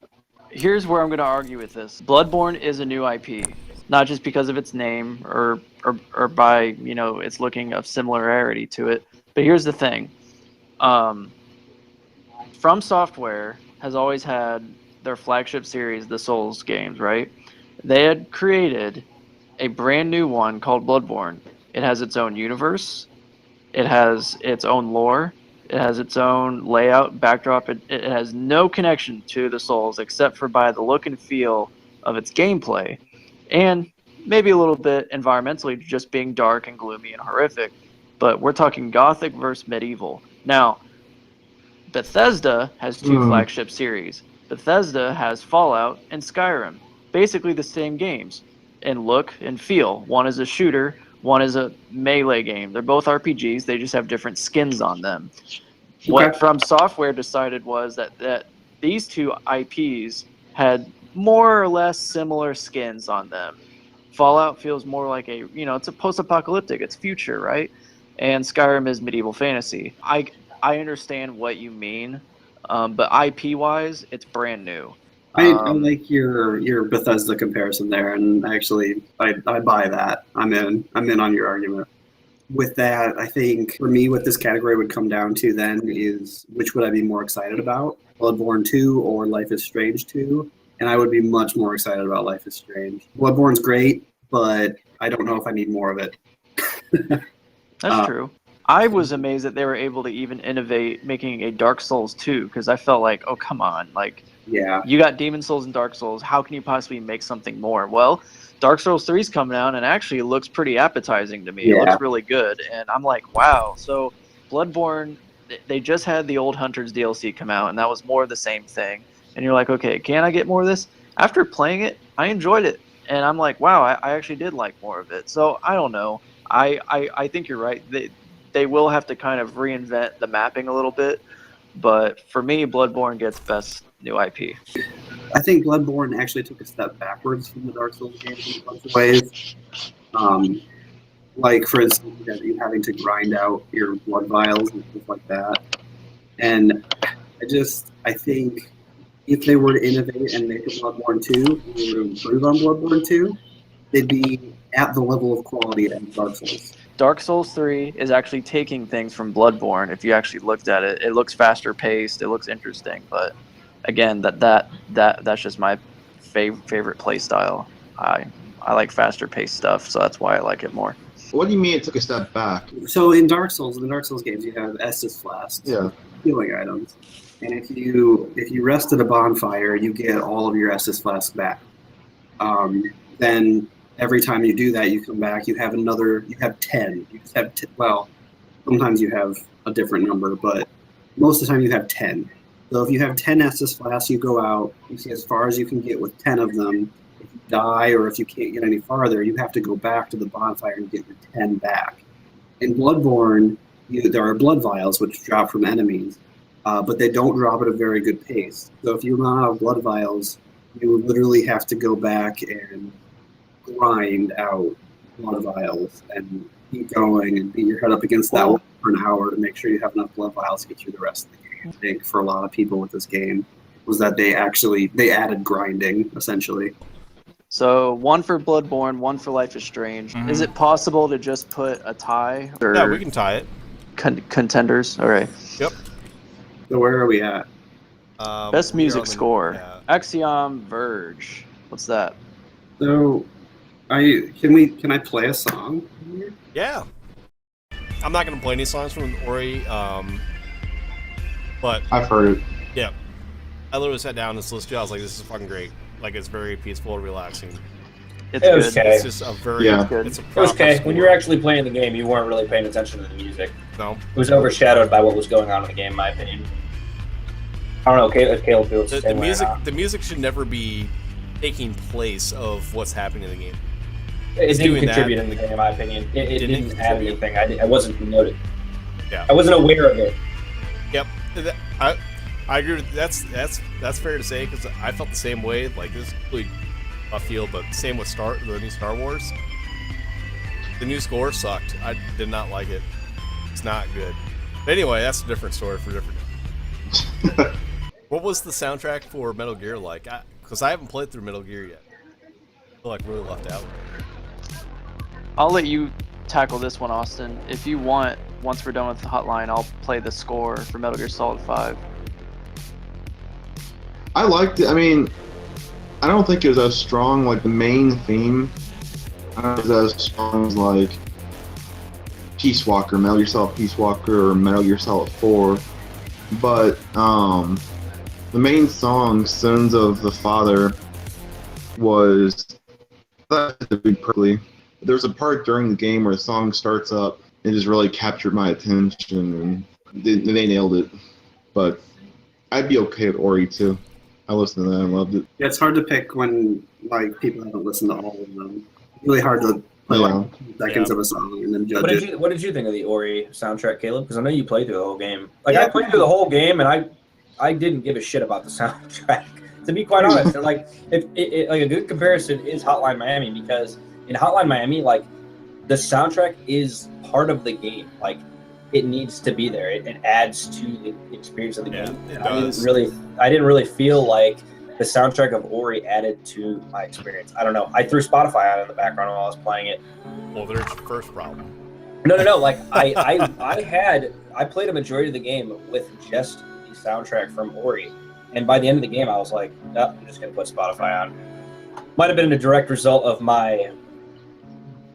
Here's where I'm going to argue with this. Bloodborne is a new IP, not just because of its name or by, its looking of similarity to it. But here's the thing. From Software has always had their flagship series, the Souls games, right? They had created a brand new one called Bloodborne. It has its own universe. It has its own lore. It has its own layout, backdrop. It has no connection to the Souls except for by the look and feel of its gameplay. And maybe a little bit environmentally, just being dark and gloomy and horrific. But we're talking Gothic versus medieval. Now, Bethesda has two flagship series. Bethesda has Fallout and Skyrim. Basically the same games in look and feel. One is a shooter, one is a melee game. They're both RPGs, they just have different skins on them. What From Software decided was that these two IPs had more or less similar skins on them. Fallout feels more like it's a post-apocalyptic, it's future, right? And Skyrim is medieval fantasy. I understand what you mean, but IP-wise, it's brand new. I like your Bethesda comparison there, and actually, I buy that. I'm in on your argument. With that, I think for me, what this category would come down to then is which would I be more excited about, Bloodborne 2 or Life is Strange 2? And I would be much more excited about Life is Strange. Bloodborne's great, but I don't know if I need more of it. That's true. I was amazed that they were able to even innovate making a Dark Souls 2, because I felt like, oh, come on. Like, yeah, you got Demon Souls and Dark Souls. How can you possibly make something more? Well, Dark Souls 3 is coming out, and actually it looks pretty appetizing to me. Yeah. It looks really good, and I'm like, wow. So Bloodborne, they just had the Old Hunters DLC come out, and that was more of the same thing. And you're like, okay, can I get more of this? After playing it, I enjoyed it, and I'm like, wow, I actually did like more of it. So I don't know. I think you're right. They will have to kind of reinvent the mapping a little bit, but for me, Bloodborne gets best new IP. I think Bloodborne actually took a step backwards from the Dark Souls games in a bunch of ways. Like, for instance, you having to grind out your blood vials and stuff like that. And I think if they were to innovate and make a Bloodborne 2, and they were to improve on Bloodborne 2, they'd be at the level of quality as Dark Souls. Dark Souls 3 is actually taking things from Bloodborne. If you actually looked at it, it looks faster paced, it looks interesting, but again, that's just my favorite play style. I like faster paced stuff, so that's why I like it more. What do you mean it took a step back? So in the Dark Souls games, you have Estus flasks, healing items, and if you rest at a bonfire, you get all of your Estus flasks back. Then every time you do that, you come back, you have 10. You just have sometimes you have a different number, but most of the time you have 10. So if you have 10 Estus flasks, you go out, you see as far as you can get with 10 of them. If you die or if you can't get any farther, you have to go back to the bonfire and get your 10 back. In Bloodborne, there are blood vials which drop from enemies, but they don't drop at a very good pace. So if you run out of blood vials, you would literally have to go back and grind out blood vials and keep going and beat your head up against that wall for an hour to make sure you have enough blood vials to get through the rest of the game. I think for a lot of people with this game was that they added grinding, essentially. So one for Bloodborne, one for Life is Strange. Mm-hmm. Is it possible to just put a tie? Or yeah, we can tie it. Contenders? All right. Yep. So where are we at? Best music score. Yeah. Axiom Verge. What's that? So can I play a song? Yeah. I'm not gonna play any songs from Ori, but I've heard it. Yeah. I literally sat down and listened to it. I was like, this is fucking great. Like, it's very peaceful and relaxing. It's good. Okay. It's just a very it's a it was okay. When you were actually playing the game, you weren't really paying attention to the music. No. It was overshadowed by what was going on in the game, in my opinion. I don't know if Caleb feels the same way or not. The music should never be taking place of what's happening in the game. It didn't contribute in the game, in my opinion. It didn't add anything. I wasn't noted. Yeah. I wasn't aware of it. Yep. I agree with that's fair to say, because I felt the same way. Like, this is really a feel, but same with the new Star Wars. The new score sucked. I did not like it. It's not good. But anyway, that's a different story for different. What was the soundtrack for Metal Gear like? Because I haven't played through Metal Gear yet. I feel like really left out. I'll let you tackle this one, Austin. If you want, once we're done with the hotline, I'll play the score for Metal Gear Solid 5. I liked it. I mean, I don't think it was as strong. Like the main theme, I don't think it was as strong as like Peace Walker, Metal Gear Solid Peace Walker, or Metal Gear Solid 4. But the main song, "Sons of the Father," was the big perfectly. There's a part during the game where the song starts up. It just really captured my attention, and they nailed it. But I'd be okay with Ori too. I listened to that and loved it. Yeah, it's hard to pick when like people haven't listened to all of them. It's really hard to play like seconds of a song and then judge it. What did you think of the Ori soundtrack, Caleb? Because I know you played through the whole game. Like I played through the whole game, and I didn't give a shit about the soundtrack. To be quite honest, and like if like a good comparison is Hotline Miami, because in Hotline Miami, like the soundtrack is part of the game. Like it needs to be there. It adds to the experience of the game. It And does. I didn't really feel like the soundtrack of Ori added to my experience. I don't know. I threw Spotify on in the background while I was playing it. Well, there's your first problem. No. Like I played a majority of the game with just the soundtrack from Ori, and by the end of the game, I was like, oh, I'm just gonna put Spotify on. Might have been a direct result of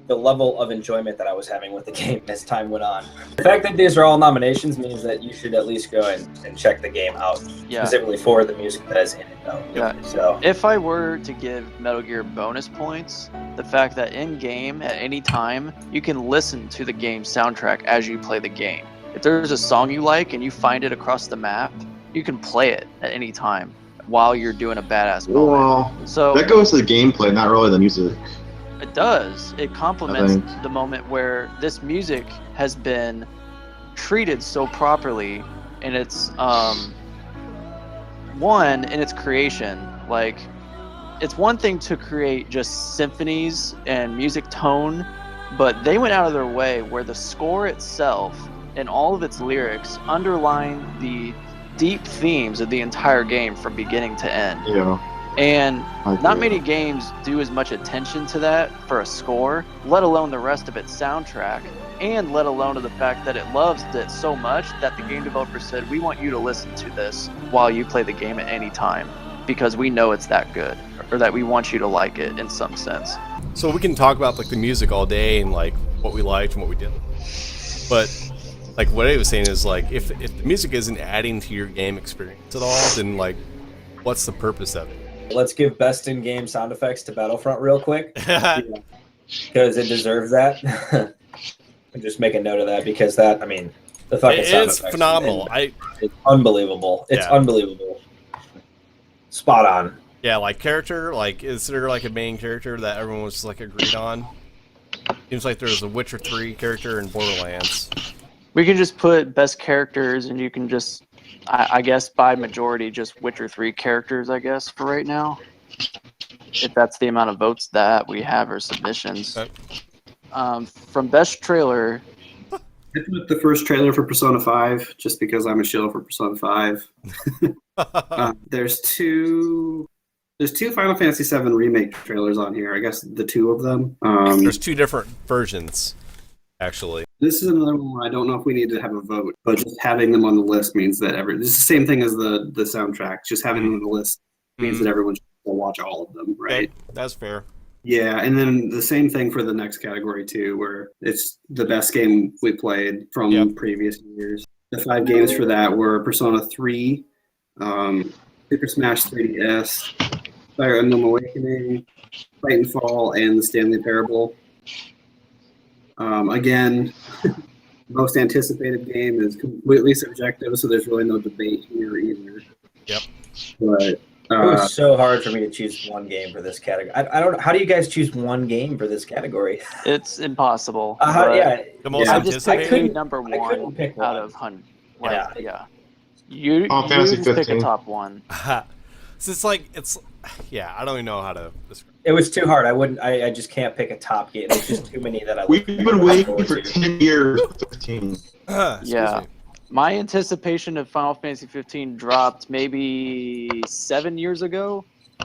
the level of enjoyment that I was having with the game as time went on. The fact that these are all nominations means that you should at least go and check the game out, Yeah. specifically for the music that is in it, though. Yeah. So If I were to give Metal Gear bonus points, the fact that in game at any time you can listen to the game soundtrack as you play the game. If there's a song you like and you find it across the map, you can play it at any time while you're doing a badass moment. Well, So that goes to the gameplay, not really the music. it does. It complements the moment where this music has been treated so properly in its in its creation. Like it's one thing to create just symphonies and music tone, but they went out of their way where the score itself and all of its lyrics underline the deep themes of the entire game from beginning to end. Yeah. And I not agree. many games do as much attention to that for a score, let alone the rest of its soundtrack, and let alone to the fact that it loves it so much that the game developer said, we want you to listen to this while you play the game at any time, because we know it's that good, or that we want you to like it in some sense. So we can talk about like the music all day and like what we liked and what we didn't. But like what I was saying is like if the music isn't adding to your game experience at all, then like what's the purpose of it? let's give best in-game sound effects to Battlefront real quick, because it deserves that. And just make a note of that, because that, I mean, the fucking sound It's effects, phenomenal. it's unbelievable. It's unbelievable. Spot on. Yeah, like character, like is there like a main character that everyone was like agreed on? Seems like there's a Witcher 3 character in Borderlands. We can just put best characters, and you can just, I guess, by majority, just Witcher 3 characters, I guess, for right now. If that's the amount of votes that we have, or submissions. Okay. From best trailer, I put the first trailer for Persona 5 just because I'm a shill for Persona 5. There's two Final Fantasy VII remake trailers on here. I guess the two of them. There's two different versions, actually. This is another one where I don't know if we need to have a vote, but just having them on the list means that this is the same thing as the soundtrack. Just having them on the list means that everyone should watch all of them, right? Okay, that's fair. Yeah, and then the same thing for the next category too, where it's the best game we played from previous years. The 5 games for that were Persona 3, Super Smash 3DS, Fire Emblem Awakening, Titanfall, and the Stanley Parable. Again, most anticipated game is completely subjective, so there's really no debate here either. Yep. But It was so hard for me to choose one game for this category. I don't know. How do you guys choose one game for this category? it's impossible. Yeah. The most Yeah, I just I anticipated. couldn't number I one couldn't pick out one. of 100. Yeah. Like, yeah. You Fantasy just pick a 15. top one. So it's like yeah, I don't even know how to describe. It was too hard. I just can't pick a top game. There's just too many that I. We've been waiting for forward to. 10 years. 15. Excuse Yeah. me. My anticipation of Final Fantasy 15 dropped maybe 7 years ago.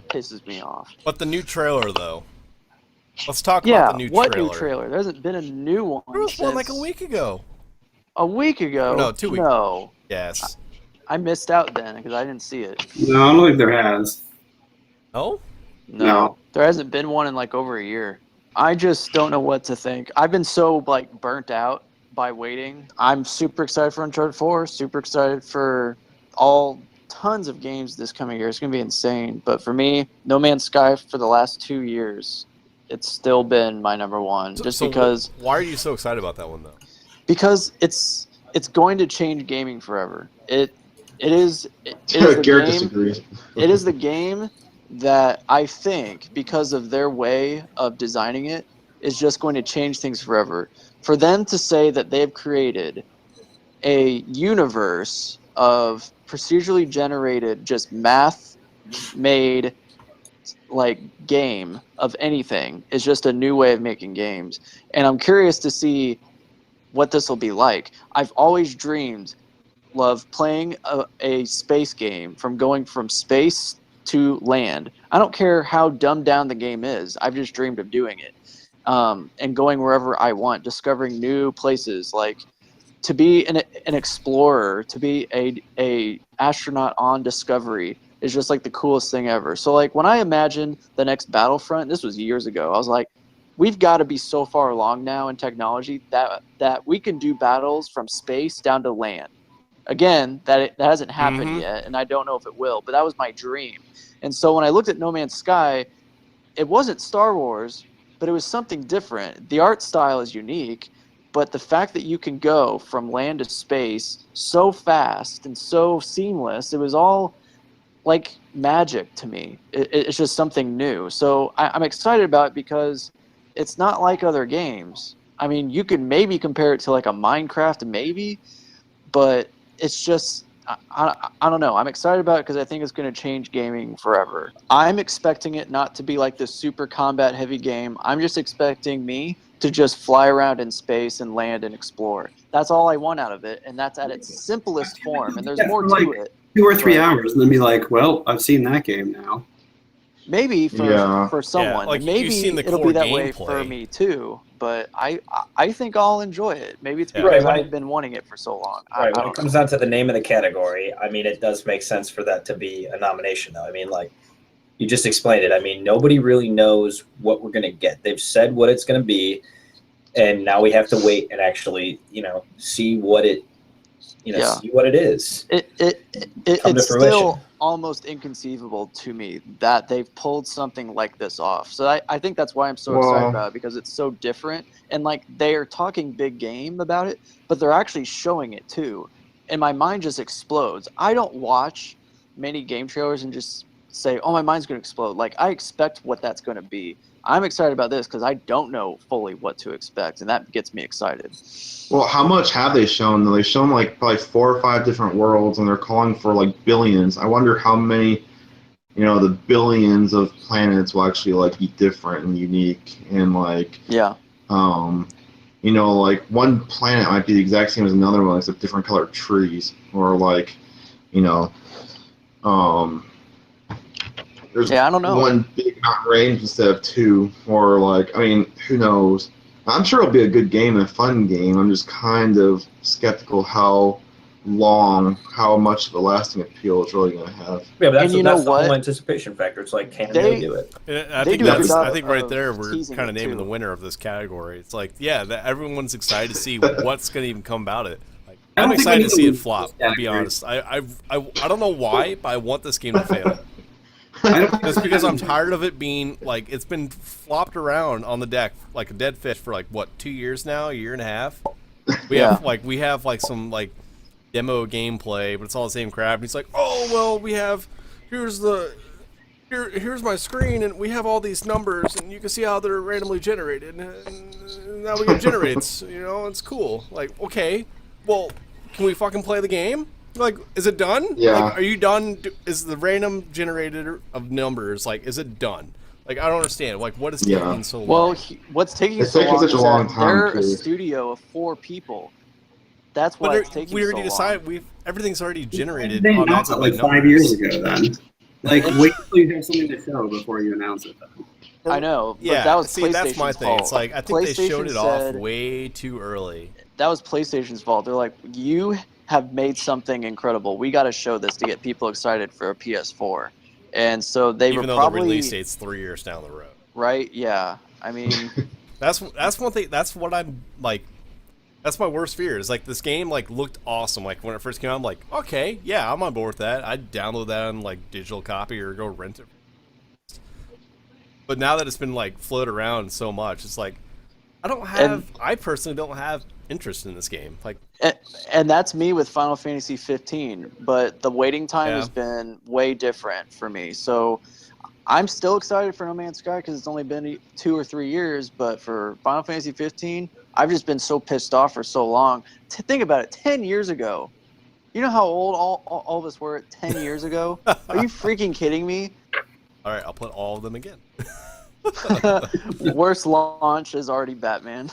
Pisses me off. But the new trailer though. Let's talk Yeah, about the new what trailer. new trailer? There hasn't been a new one. There was one like a since- week ago. A week ago? No, 2 weeks. No. Yes. I missed out then because I didn't see it. no, I don't think there has. Oh? No. There hasn't been one in like over a year. I just don't know what to think. I've been so like burnt out by waiting. I'm super excited for Uncharted 4, super excited for all tons of games this coming year. It's going to be insane. But for me, No Man's Sky for the last 2 years, it's still been my number one. Just because. Why are you so excited about that one though? Because it's going to change gaming forever. It is the Garrett game. disagrees. It is the game that I think, because of their way of designing it, is just going to change things forever. For them to say that they've created a universe of procedurally generated, just math-made like game of anything is just a new way of making games. And I'm curious to see what this will be like. I've always dreamed of playing a space game, from going from space to land. I don't care how dumbed down the game is. I've just dreamed of doing it, and going wherever I want, discovering new places. Like to be an explorer, to be a astronaut on Discovery is just like the coolest thing ever. So like when I imagined the next Battlefront, this was years ago, I was like, we've got to be so far along now in technology that we can do battles from space down to land. Again, that hasn't happened yet, and I don't know if it will, but that was my dream. And so when I looked at No Man's Sky, it wasn't Star Wars, but it was something different. The art style is unique, but the fact that you can go from land to space so fast and so seamless, it was all like magic to me. It's just something new. So I'm excited about it because it's not like other games. I mean, you could maybe compare it to like a Minecraft, maybe, but it's just, I don't know. I'm excited about it because I think it's going to change gaming forever. I'm expecting it not to be like this super combat heavy game. I'm just expecting me to just fly around in space and land and explore. That's all I want out of it, and that's at its simplest form, and there's more to it. 2 or 3 hours, and then be like, well, I've seen that game now. Maybe for someone, like, maybe you've seen the it'll core be that way for gameplay. me too. But I think I'll enjoy it. Maybe it's Yeah. because Right, I've been wanting it for so long. Right, I when it don't comes down to the name of the category, I mean, it does make sense for that to be a nomination, though. I mean, like, you just explained it. I mean, nobody really knows what we're going to get. They've said what it's going to be, and now we have to wait and actually, see what it, see what it is. It's still almost inconceivable to me that they've pulled something like this off. So I think that's why I'm so excited about it, because it's so different. And like, they are talking big game about it, but they're actually showing it too. And my mind just explodes. I don't watch many game trailers and just say, oh, my mind's going to explode. Like, I expect what that's going to be. I'm excited about this because I don't know fully what to expect, and that gets me excited. Well, how much have they shown? They've shown like probably 4 or 5 different worlds, and they're calling for like billions. I wonder how many, the billions of planets will actually like be different and unique, and like like one planet might be the exact same as another one, except different colored trees, or like, there's I don't know. one big mountain range instead of 2, or like, I mean, who knows? I'm sure it'll be a good game and a fun game. I'm just kind of skeptical how much of a lasting appeal it's really going to have. Yeah, but that's, And that's the whole anticipation factor. It's like, can they do it? I think right there we're kind of naming the winner of this category. It's like, everyone's excited to see what's going to even come about it. Like, I'm excited to see it flop, to be honest. I don't know why, but I want this game to fail. Just because I'm tired of it being like, it's been flopped around on the deck like a dead fish for like what, 2 years now, a year and a half. We have some like demo gameplay, but it's all the same crap. And he's like, oh well, here's my screen, and we have all these numbers, and you can see how they're randomly generated, and now we can generate it's cool. Like, okay, well, can we fucking play the game? Like, is it done? Yeah. Like, are you done? Is the random generator of numbers, like, is it done? Like, I don't understand. Like, what is taking so long? Well, what's taking so long is that they're a studio of 4 people. That's why it's taking so long. We already decided. Everything's already generated. They announced it like 5 years ago. Then, like, wait till you have something to show before you announce it. Then. I know, but that was PlayStation's that's my thing. fault. It's like, I think they showed it off way too early. That was PlayStation's fault. They're like, you have made something incredible. We got to show this to get people excited for a PS4. And so they Even were though probably the release date's 3 years down the road. right. Yeah, I mean, That's one thing. That's what I'm like. That's my worst fear. Is like this game like looked awesome. Like when it first came out, I'm like, okay, yeah, I'm on board with that. I'd download that on like digital copy or go rent it. But now that it's been like floated around so much, it's like I personally don't have interest in this game. Like, and that's me with Final Fantasy 15. But the waiting time Yeah. has been way different for me. So I'm still excited for No Man's Sky because it's only been 2 or 3 years. But for Final Fantasy 15, I've just been so pissed off for so long. Think about it, 10 years ago. You know how old all of us were 10 years ago? Are you freaking kidding me? all right, I'll put all of them again. Worst launch is already Batman.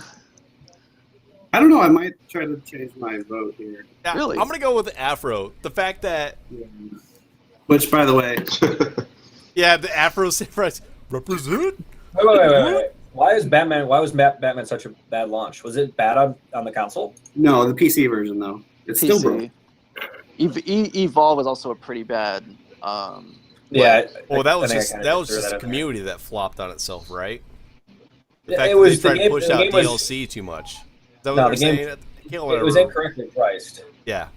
I don't know. I might try to change my vote here. Yeah, Really? I'm gonna go with the Afro. The fact that Which, by the way, yeah, the Afro samurais represent. Wait. Why was Batman such a bad launch? Was it bad on the console? no, the PC version though. It's still broken. Evolve was also a pretty bad. Yeah. Well, that was I think I just kinda that was threw just that a in there. community that flopped on itself, right? The Yeah, fact it that was they the tried game. to push The out game was, DLC too much. Is that what No, they're the game- saying? I can't it was remember. incorrectly priced. Yeah.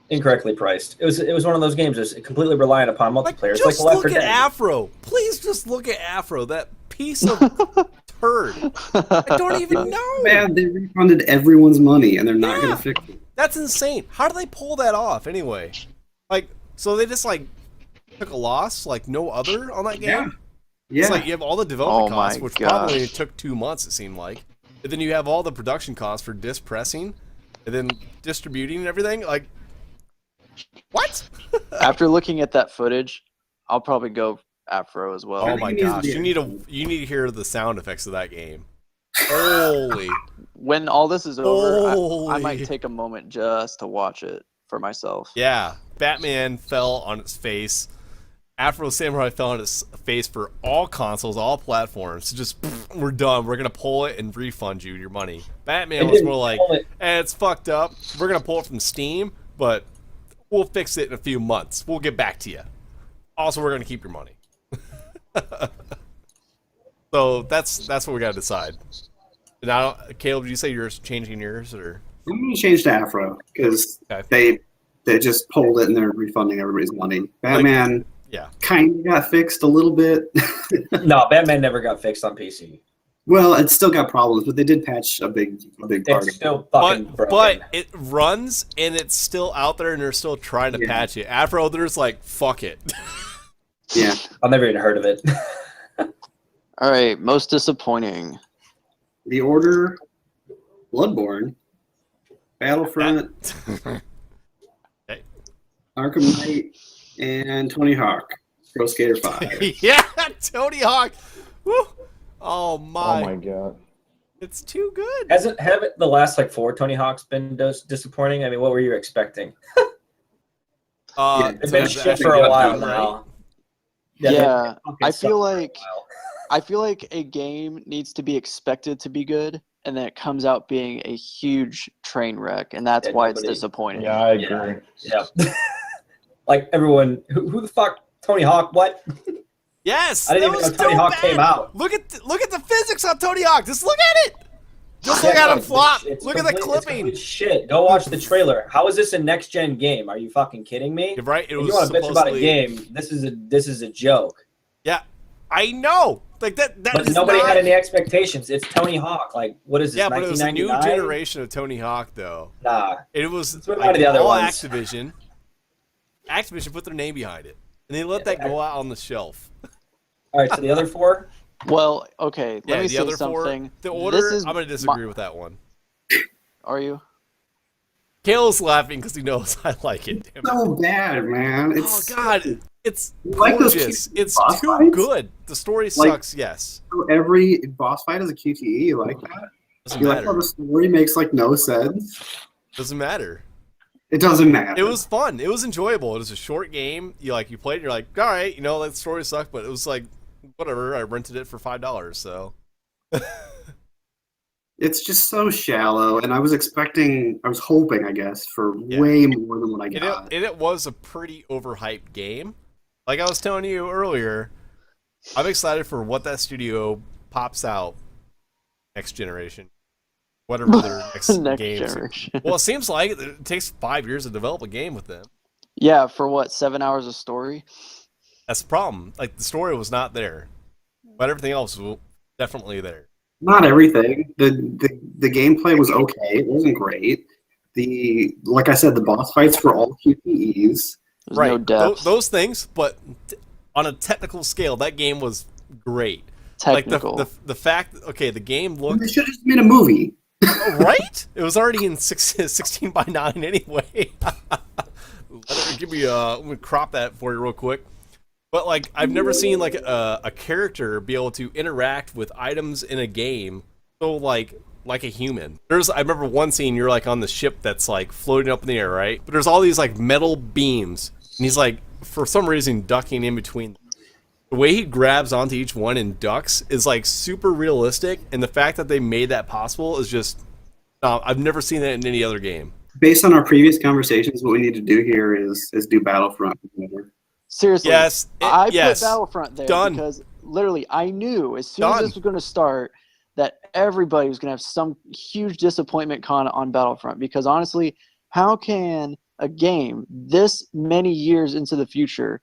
Incorrectly priced. It was one of those games that's completely reliant upon multiplayer. It's like Just Left look 4 at Dead. Afro. Please just look at Afro. That piece of turd. I don't even know. Man, they refunded everyone's money and they're not Yeah. going to fix it. That's insane. How do they pull that off anyway? Like, so they just like took a loss like no other on that game? Yeah. Yeah. It's like you have all the development Oh my costs, which probably gosh. took 2 months, it seemed like. And then you have all the production costs for disc pressing and then distributing and everything. Like, what? After looking at that footage, I'll probably go Afro as well. Oh think my it needs to gosh, be you need to hear the sound effects of that game. Holy. When all this is over, I Holy. might take a moment just to watch it for myself. Yeah, Batman fell on its face. Afro Samurai fell on its face for all consoles, all platforms. Just, we're done. We're going to pull it and refund you your money. Batman They was didn't more like, pull it. it's fucked up. We're going to pull it from Steam, but we'll fix it in a few months. We'll get back to you. Also, we're going to keep your money. So that's what we got to decide. Now, Caleb, did you say you're changing yours, or? I'm going to change to Afro because Okay. they just pulled it and they're refunding everybody's money. Batman Yeah. kind of got fixed a little bit. No, Batman never got fixed on PC. Well, it's still got problems, but they did patch a big part It's of it. still fucking broken. But it runs and it's still out there and they're still trying to Yeah. patch it. Afro, there's like, fuck it. Yeah. I've never even heard of it. All right, most disappointing. The Order, Bloodborne, Battlefront, Okay. Arkham Knight, and Tony Hawk, Pro Skater 5. Yeah, Tony Hawk. Woo. Oh Oh my. my god. It's too good. Haven't the last like 4 Tony Hawks been disappointing? I mean, what were you expecting? Yeah, It's so been that's shit actually for a good, while right? now. Yeah, fucking I sucked feel for a like while. I feel like a game needs to be expected to be good, and then it comes out being a huge train wreck, and that's Yeah, why it's nobody- disappointing. Yeah, I agree. Yeah. Like everyone, who the fuck? Tony Hawk? What? Yes. I didn't that even know was Tony so Hawk bad. came out. Look at the physics on Tony Hawk. Just look at it. Just Yeah, look at no, him flop. it's Look at the complete- it's clipping. complete shit. Go watch the trailer. How is this a next gen game? Are you fucking kidding me? You're right. It If was you want to bitch about a supposedly- game, this is a joke. Yeah, I know. Like that. That But is nobody not- had any expectations. It's Tony Hawk. Like, what is this? Yeah, but it was a new 1999? generation of Tony Hawk, though. Nah. It was Let's move on like, to the other all ones. Activision. Activision put their name behind it, and they let that go out on the shelf. All right. So the other 4. Well, okay, Yeah, let me the say other four. something. The order. This is I'm gonna disagree with that one. Are you? Kale's laughing because he knows I like it. Damn it. So bad, man. Oh It's God, it's like those gorgeous. cute It's boss too fights? good. The story Like- sucks. Yes, every boss fight is a QTE. You like that? doesn't You like how matter. the story makes like no sense? Doesn't matter. It doesn't matter. It was fun. It was enjoyable. It was a short game. You play it. And you're like, all right, that story sucked, but it was like, whatever. I rented it for $5, so. It's just so shallow, and I was hoping, I guess, for Yeah. way more than what I And got. it was a pretty overhyped game. like I was telling you earlier, I'm excited for what that studio pops out next generation. Whatever their next, Next games. generation. Well, it seems like it takes 5 years to develop a game with them. Yeah, for what, 7 hours of story? That's the problem. Like, the story was not there, but everything else was definitely there. Not everything. The gameplay was okay. It wasn't great. Like I said, the boss fights were all QTEs. There's Right, no depth. those things, but on a technical scale, that game was great. Technical. Like the fact, okay, the game looked They should have just made a movie. right. It was already in 16:9 anyway. Let me crop that for you real quick. But like, I've never seen like a character be able to interact with items in a game so like a human. I remember one scene, you're like on the ship that's like floating up in the air, right? But there's all these like metal beams, and he's like for some reason ducking in between. The way he grabs onto each one and ducks is like super realistic, and the fact that they made that possible is just I've never seen that in any other game. Based on our previous conversations, what we need to do here is do Battlefront together. Seriously, Yes, I yes. put Battlefront there Done. because literally I knew as soon Done. as this was going to start that everybody was going to have some huge disappointment on Battlefront, because honestly, how can a game this many years into the future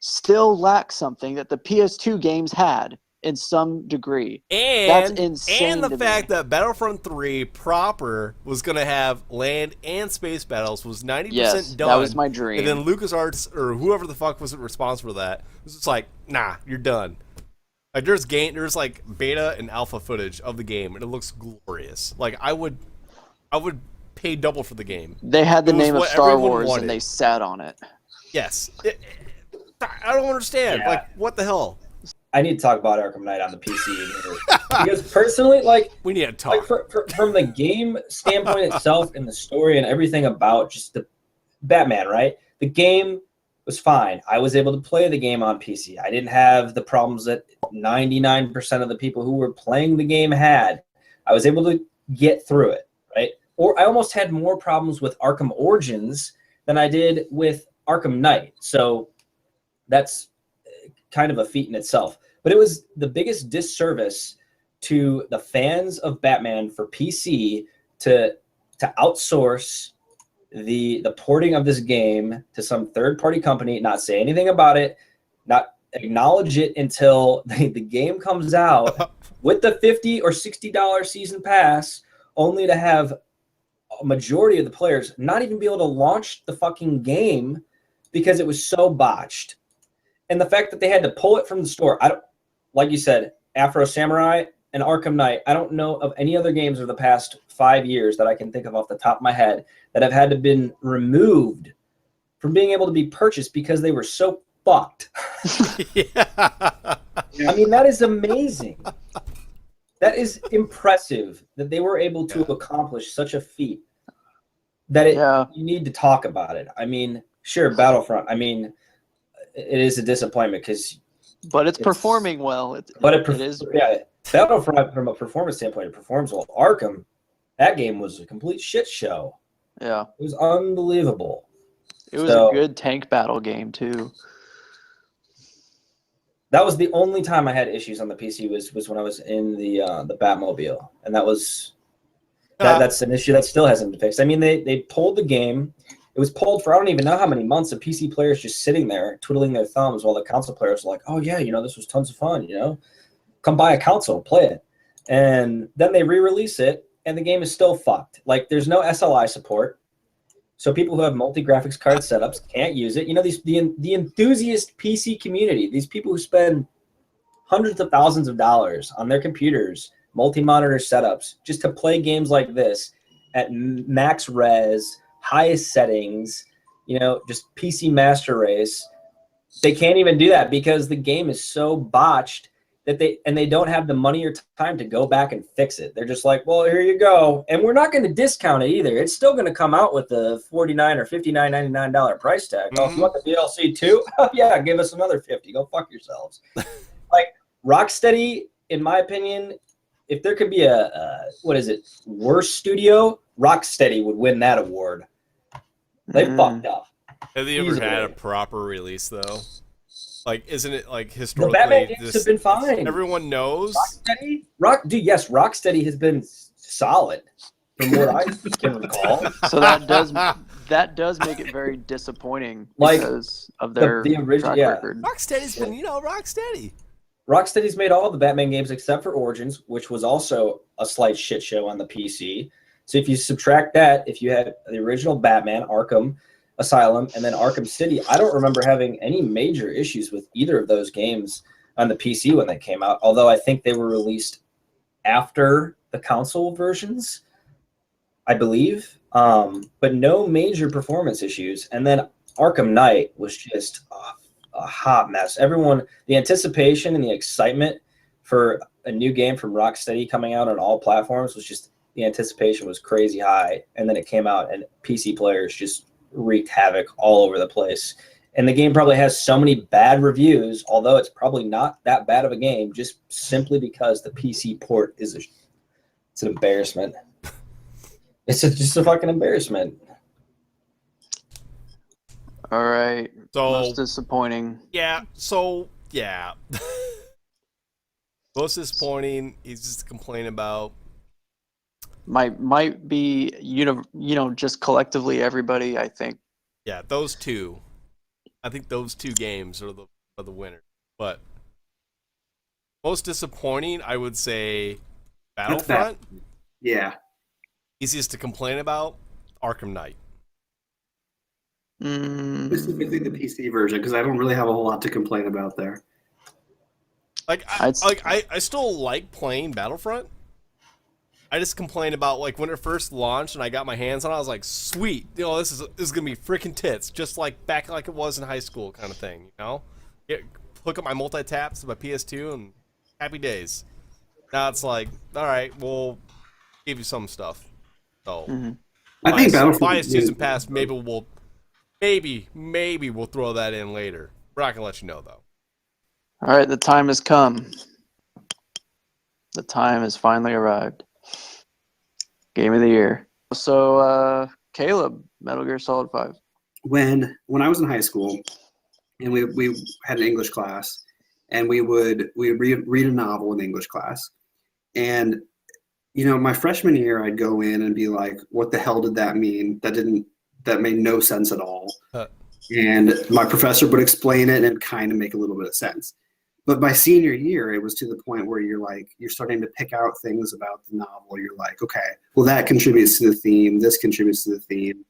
still lack something that the PS2 games had in some degree? That's And insane and the to fact me. that Battlefront 3 proper was going to have land and space battles was 90% Yes, done. that was my dream. And then LucasArts or whoever the fuck was responsible for that was just like, nah, you're done. Like there's like beta and alpha footage of the game, and it looks glorious. Like I would pay double for the game. They had the It was name of what Star everyone Wars wanted. and they sat on it. Yes. I don't understand. Yeah. Like what the hell? I need to talk about Arkham Knight on the PC because personally, like We need to talk. from the game standpoint itself and the story and everything about just the Batman, right? The game was fine. I was able to play the game on PC. I didn't have the problems that 99% of the people who were playing the game had. I was able to get through it, right? Or I almost had more problems with Arkham Origins than I did with Arkham Knight. So that's kind of a feat in itself. But it was the biggest disservice to the fans of Batman for PC to outsource the porting of this game to some third-party company, not say anything about it, not acknowledge it until the game comes out with the $50 or $60 season pass, only to have a majority of the players not even be able to launch the fucking game because it was so botched. And the fact that they had to pull it from the store, I don't, like you said, Afro Samurai and Arkham Knight, I don't know of any other games of the past 5 years that I can think of off the top of my head that have had to been removed from being able to be purchased because they were so fucked. Yeah. I mean, that is amazing. That is impressive that they were able to accomplish such a feat that you need to talk about it. I mean, sure, Battlefront, I mean, it is a disappointment because But it's performing well. It is. Yeah, Battlefront from a performance standpoint, it performs well. Arkham, that game was a complete shit show. Yeah. It was unbelievable. It was a good tank battle game too. That was the only time I had issues on the PC was when I was in the Batmobile, and that's an issue that still hasn't been fixed. I mean, they pulled the game. It was pulled for I don't even know how many months of PC players just sitting there twiddling their thumbs while the console players were like, oh yeah, this was tons of fun, come buy a console, play it. And then they re-release it and the game is still fucked. Like there's no SLI support. So people who have multi-graphics card setups can't use it. The enthusiast PC community, these people who spend hundreds of thousands of dollars on their computers, multi-monitor setups, just to play games like this at max res, highest settings, just PC master race. They can't even do that because the game is so botched that they don't have the money or time to go back and fix it. They're just like, well, here you go. And we're not going to discount it either. It's still going to come out with the $49 or $59.99 price tag. Oh, if you want the DLC too? Yeah, give us another $50. Go fuck yourselves. Like Rocksteady, in my opinion, if there could be a worst studio, Rocksteady would win that award. They fucked up. Have you ever had a proper release though? Like, isn't it like The historically? Batman games have been fine. Everyone knows. Yes, Rocksteady has been solid from what I can recall. So that does make it very disappointing Like, because of their the original, track yeah. record. Rocksteady's been, Rocksteady. Rocksteady's made all the Batman games except for Origins, which was also a slight shit show on the PC. So if you subtract that, if you had the original Batman, Arkham Asylum, and then Arkham City, I don't remember having any major issues with either of those games on the PC when they came out, although I think they were released after the console versions, I believe. But no major performance issues. And then Arkham Knight was just a hot mess. Everyone, the anticipation and the excitement for a new game from Rocksteady coming out on all platforms was just, the anticipation was crazy high. And then it came out and PC players just wreaked havoc all over the place. And the game probably has so many bad reviews, although it's probably not that bad of a game, just simply because the PC port is it's an embarrassment. It's just a fucking embarrassment. All right. So Most disappointing. yeah. Most disappointing. He's just complaining about. Might be just collectively everybody. I think. Yeah, those two. I think those two games are the winners. But most disappointing, I would say, Battlefront. Yeah. Easiest to complain about, Arkham Knight. Specifically the PC version, because I don't really have a whole lot to complain about there. Like I still like playing Battlefront. I just complained about like when it first launched and I got my hands on it, I was like, sweet, this is gonna be freaking tits, just like back like it was in high school kind of thing, hook up my multi-taps to my PS2 and happy days. Now it's like, all right, we'll give you some stuff. So I think Battlefront buy a season pass, maybe we'll throw that in later. We're not gonna let you know though. All right, the time has come. The time has finally arrived. Game of the year. So, Caleb, Metal Gear Solid 5. When I was in high school, and we had an English class, and we would read a novel in English class, and my freshman year I'd go in and be like, what the hell did that mean? That made no sense at all. And my professor would explain it and kind of make a little bit of sense. But by senior year, it was to the point where you're starting to pick out things about the novel. You're like, okay, well, that contributes to the theme. This contributes to the theme.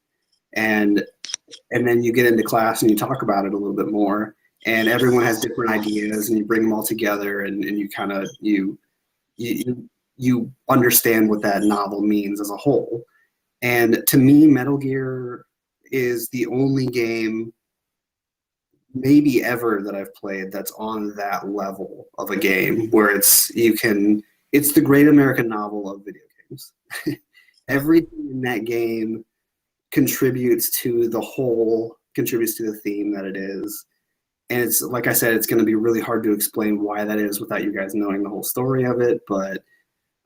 And then you get into class and you talk about it a little bit more. And everyone has different ideas, and you bring them all together, and you kind of you understand what that novel means as a whole. And to me, Metal Gear is the only game maybe ever that I've played that's on that level of a game where it's the great American novel of video games. Everything in that game contributes to the whole, contributes to the theme that it is. And it's, like I said, it's going to be really hard to explain why that is without you guys knowing the whole story of it. But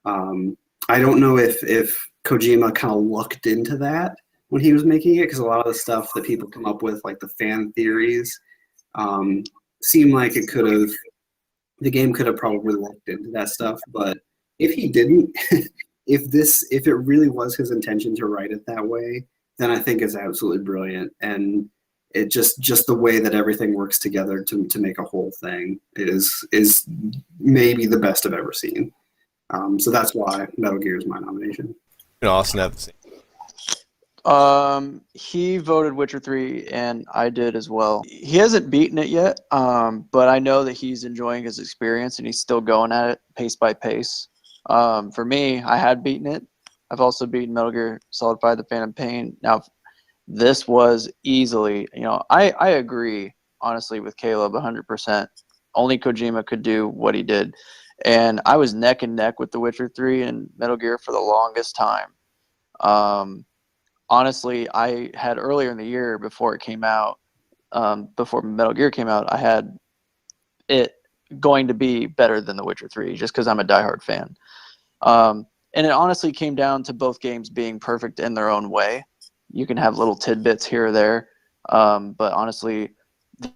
I don't know if Kojima kind of looked into that when he was making it, because a lot of the stuff that people come up with, like the fan theories, seem like the game could have probably looked into that stuff. But if he didn't, if it really was his intention to write it that way, then I think it's absolutely brilliant. And it just the way that everything works together to make a whole thing is maybe the best I've ever seen. So that's why Metal Gear is my nomination. Austin have the same. He voted Witcher 3, and I did as well. He hasn't beaten it yet, but I know that he's enjoying his experience, and he's still going at it pace by pace. For me, I had beaten it. I've also beaten Metal Gear Solid 5: The Phantom Pain. Now, this was easily, I agree, honestly, with Caleb 100%. Only Kojima could do what he did. And I was neck and neck with The Witcher 3 and Metal Gear for the longest time. Honestly, I had earlier in the year before it came out, before Metal Gear came out, I had it going to be better than The Witcher 3 just because I'm a diehard fan. And it honestly came down to both games being perfect in their own way. You can have little tidbits here or there, but honestly,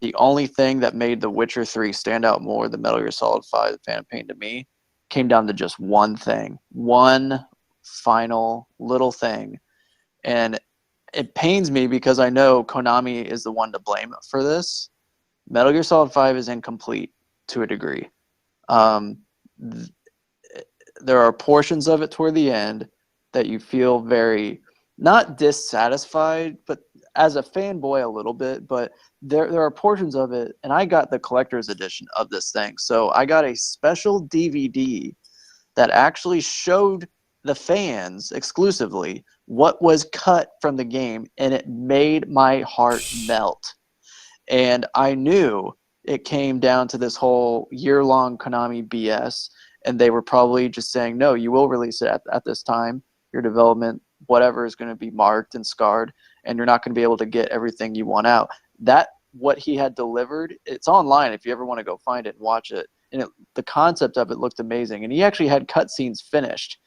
the only thing that made The Witcher 3 stand out more than Metal Gear Solid 5: The Phantom Pain to me came down to just one thing, one final little thing. And it pains me because I know Konami is the one to blame for this. Metal Gear Solid 5 is incomplete to a degree. There are portions of it toward the end that you feel very, not dissatisfied, but as a fanboy a little bit, but there are portions of it, and I got the collector's edition of this thing. So I got a special DVD that actually showed the fans exclusively what was cut from the game, and it made my heart melt. And I knew it came down to this whole year-long Konami BS, and they were probably just saying, no, you will release it at this time. Your development, whatever, is going to be marked and scarred, and you're not going to be able to get everything you want out. That, what he had delivered, it's online if you ever want to go find it and watch it. And the concept of it looked amazing. And he actually had cutscenes finished.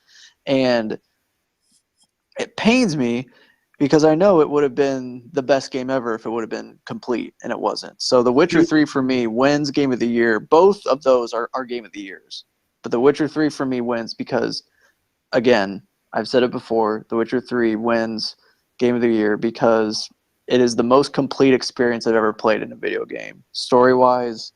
And it pains me because I know it would have been the best game ever if it would have been complete, and it wasn't. So The Witcher 3 for me wins Game of the Year. Both of those are Game of the Years. But The Witcher 3 for me wins because, again, I've said it before, The Witcher 3 wins Game of the Year because it is the most complete experience I've ever played in a video game. Story-wise,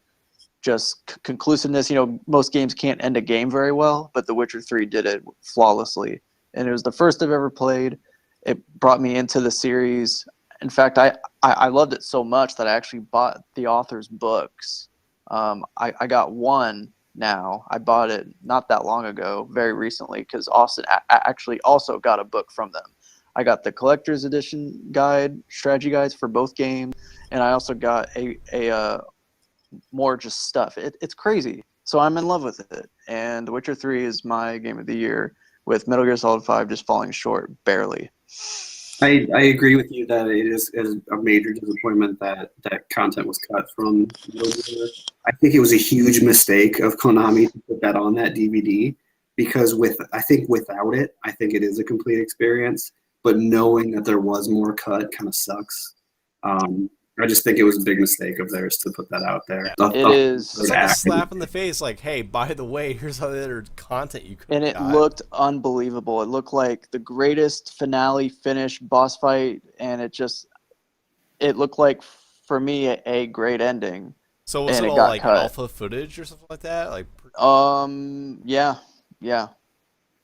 just conclusiveness. You know, most games can't end a game very well, but The Witcher 3 did it flawlessly. And it was the first I've ever played. It brought me into the series. In fact, I loved it so much that I actually bought the author's books. I got one now. I bought it not that long ago, very recently, because Austin actually also got a book from them. I got the collector's edition guide, strategy guides for both games, and I also got a more just stuff. It's crazy. So I'm in love with it. And The Witcher 3 is my Game of the Year, with Metal Gear Solid 5 just falling short, barely. I agree with you that it is a major disappointment that content was cut from Metal Gear. I think it was a huge mistake of Konami to put that on that DVD because I think without it, I think it is a complete experience. But knowing that there was more cut kind of sucks. I just think it was a big mistake of theirs to put that out there. Yeah. It is. It's like a slap in the face, like, hey, by the way, here's other content you could. And it looked unbelievable. It looked like the greatest finale finish boss fight, and it looked like, for me, a great ending. So was it all like cut. alpha footage or something like that? Like, yeah.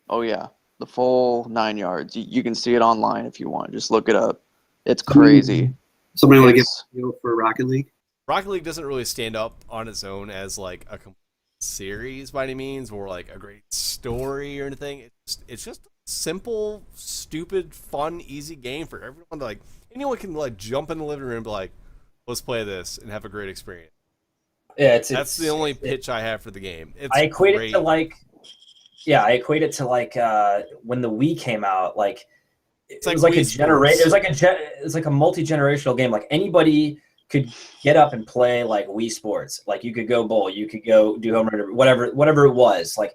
Oh yeah, the full 9 yards. You can see it online if you want. Just look it up. It's crazy. Somebody want to give a deal for Rocket League? Rocket League doesn't really stand up on its own as like a complete series by any means, or like a great story or anything. It's just a simple, stupid, fun, easy game for everyone to like. Anyone can like jump in the living room and be like, let's play this and have a great experience. Yeah, that's the only pitch I have for the game. I equate it to like when the Wii came out, like. It was like a multi-generational game. Like anybody could get up and play like Wii Sports. Like you could go bowl, you could go do home run, whatever it was. Like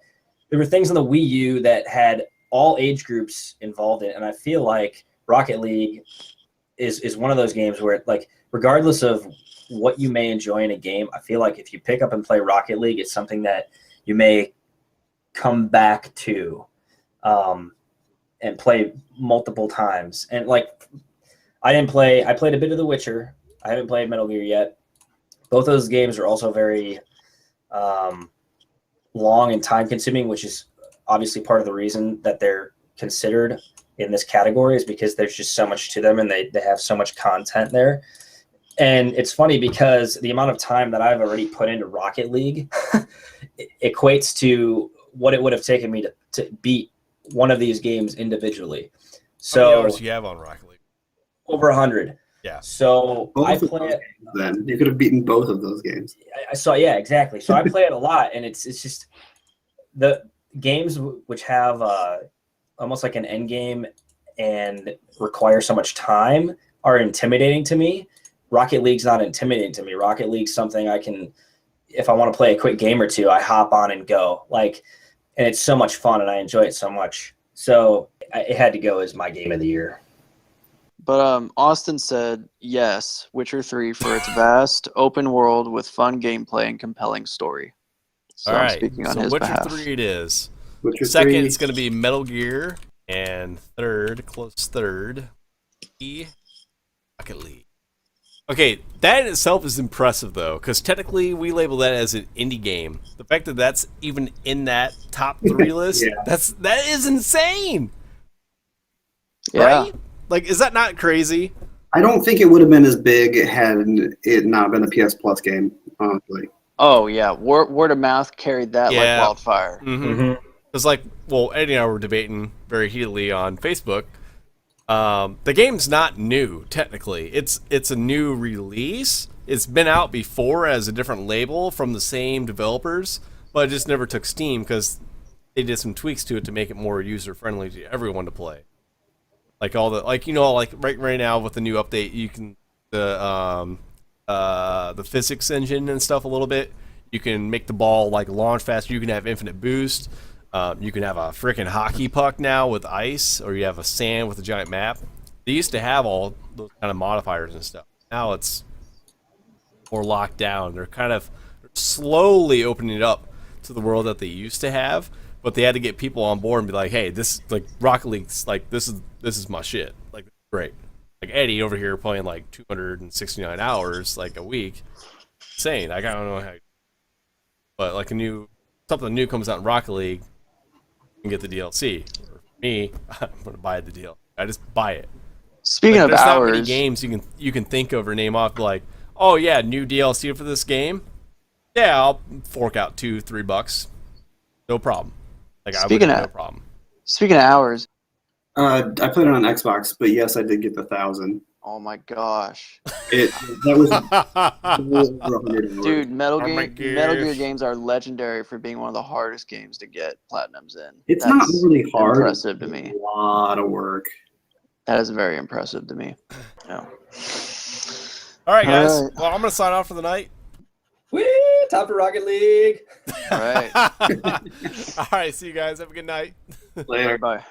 there were things on the Wii U that had all age groups involved in it. And I feel like Rocket League is one of those games where, like, regardless of what you may enjoy in a game, I feel like if you pick up and play Rocket League, it's something that you may come back to. And play multiple times. And like, I played a bit of The Witcher. I haven't played Metal Gear yet. Both of those games are also very long and time consuming, which is obviously part of the reason that they're considered in this category, is because there's just so much to them and they have so much content there. And it's funny because the amount of time that I've already put into Rocket League equates to what it would have taken me to beat one of these games individually. So how many hours do you have on Rocket League? Over 100. Yeah. So Both I of play those it. games, then you could have beaten both of those games. Yeah, exactly. So I play it a lot, and it's just the games which have almost like an end game and require so much time are intimidating to me. Rocket League's not intimidating to me. Rocket League's something I can, if I want to play a quick game or two, I hop on and go. Like, and it's so much fun, and I enjoy it so much. So it had to go as my Game of the Year. But Austin said yes, Witcher 3 for its vast open world with fun gameplay and compelling story. So All I'm right, speaking on so his Witcher behalf. 3 it is. Witcher Second, 3. it's going to be Metal Gear, and close third, Rocket League. Okay, that in itself is impressive though, because technically we label that as an indie game. The fact that that's even in that top 3 list, Yeah. that is insane, Yeah. right? Like, is that not crazy? I don't think it would have been as big had it not been a PS Plus game, honestly. Oh yeah, word of mouth carried that Yeah. like wildfire. Mm-hmm. Because, like, well, Eddie and I were debating very heatedly on Facebook. The game's not new, technically. It's a new release. It's been out before as a different label from the same developers, but it just never took Steam because they did some tweaks to it to make it more user friendly to everyone to play. Like right now with the new update, you can the physics engine and stuff a little bit. You can make the ball like launch faster. You can have infinite boost. You can have a freaking hockey puck now with ice, or you have a sand with a giant map. They used to have all those kind of modifiers and stuff. Now it's more locked down. They're kind of slowly opening it up to the world that they used to have, but they had to get people on board and be like, "Hey, this like Rocket League's like this is my shit. Like great." Like Eddie over here playing like 269 hours like a week. Insane. Like I don't know how, but like something new comes out in Rocket League. And get the DLC. For me, I'm gonna buy the deal. I just buy it. Speaking Like, of there's not hours, many games you can think of or name off like, oh yeah, new DLC for this game. Yeah, I'll fork out $2-3, no problem. Like Speaking I would of- no problem. speaking of hours, I played it on Xbox, but yes, I did get the 1,000. oh my gosh, That was over 100 hours. dude, Metal Oh my Gear gosh. games are legendary for being one of the hardest games to get platinums in. It's not That's really hard. impressive to me. It's a lot of work. That is very impressive to me. Yeah. All right, guys. All right. Well, I'm gonna sign off for the night. Whee! Top of Rocket League. All right. All right. See you guys. Have a good night. Later. Bye.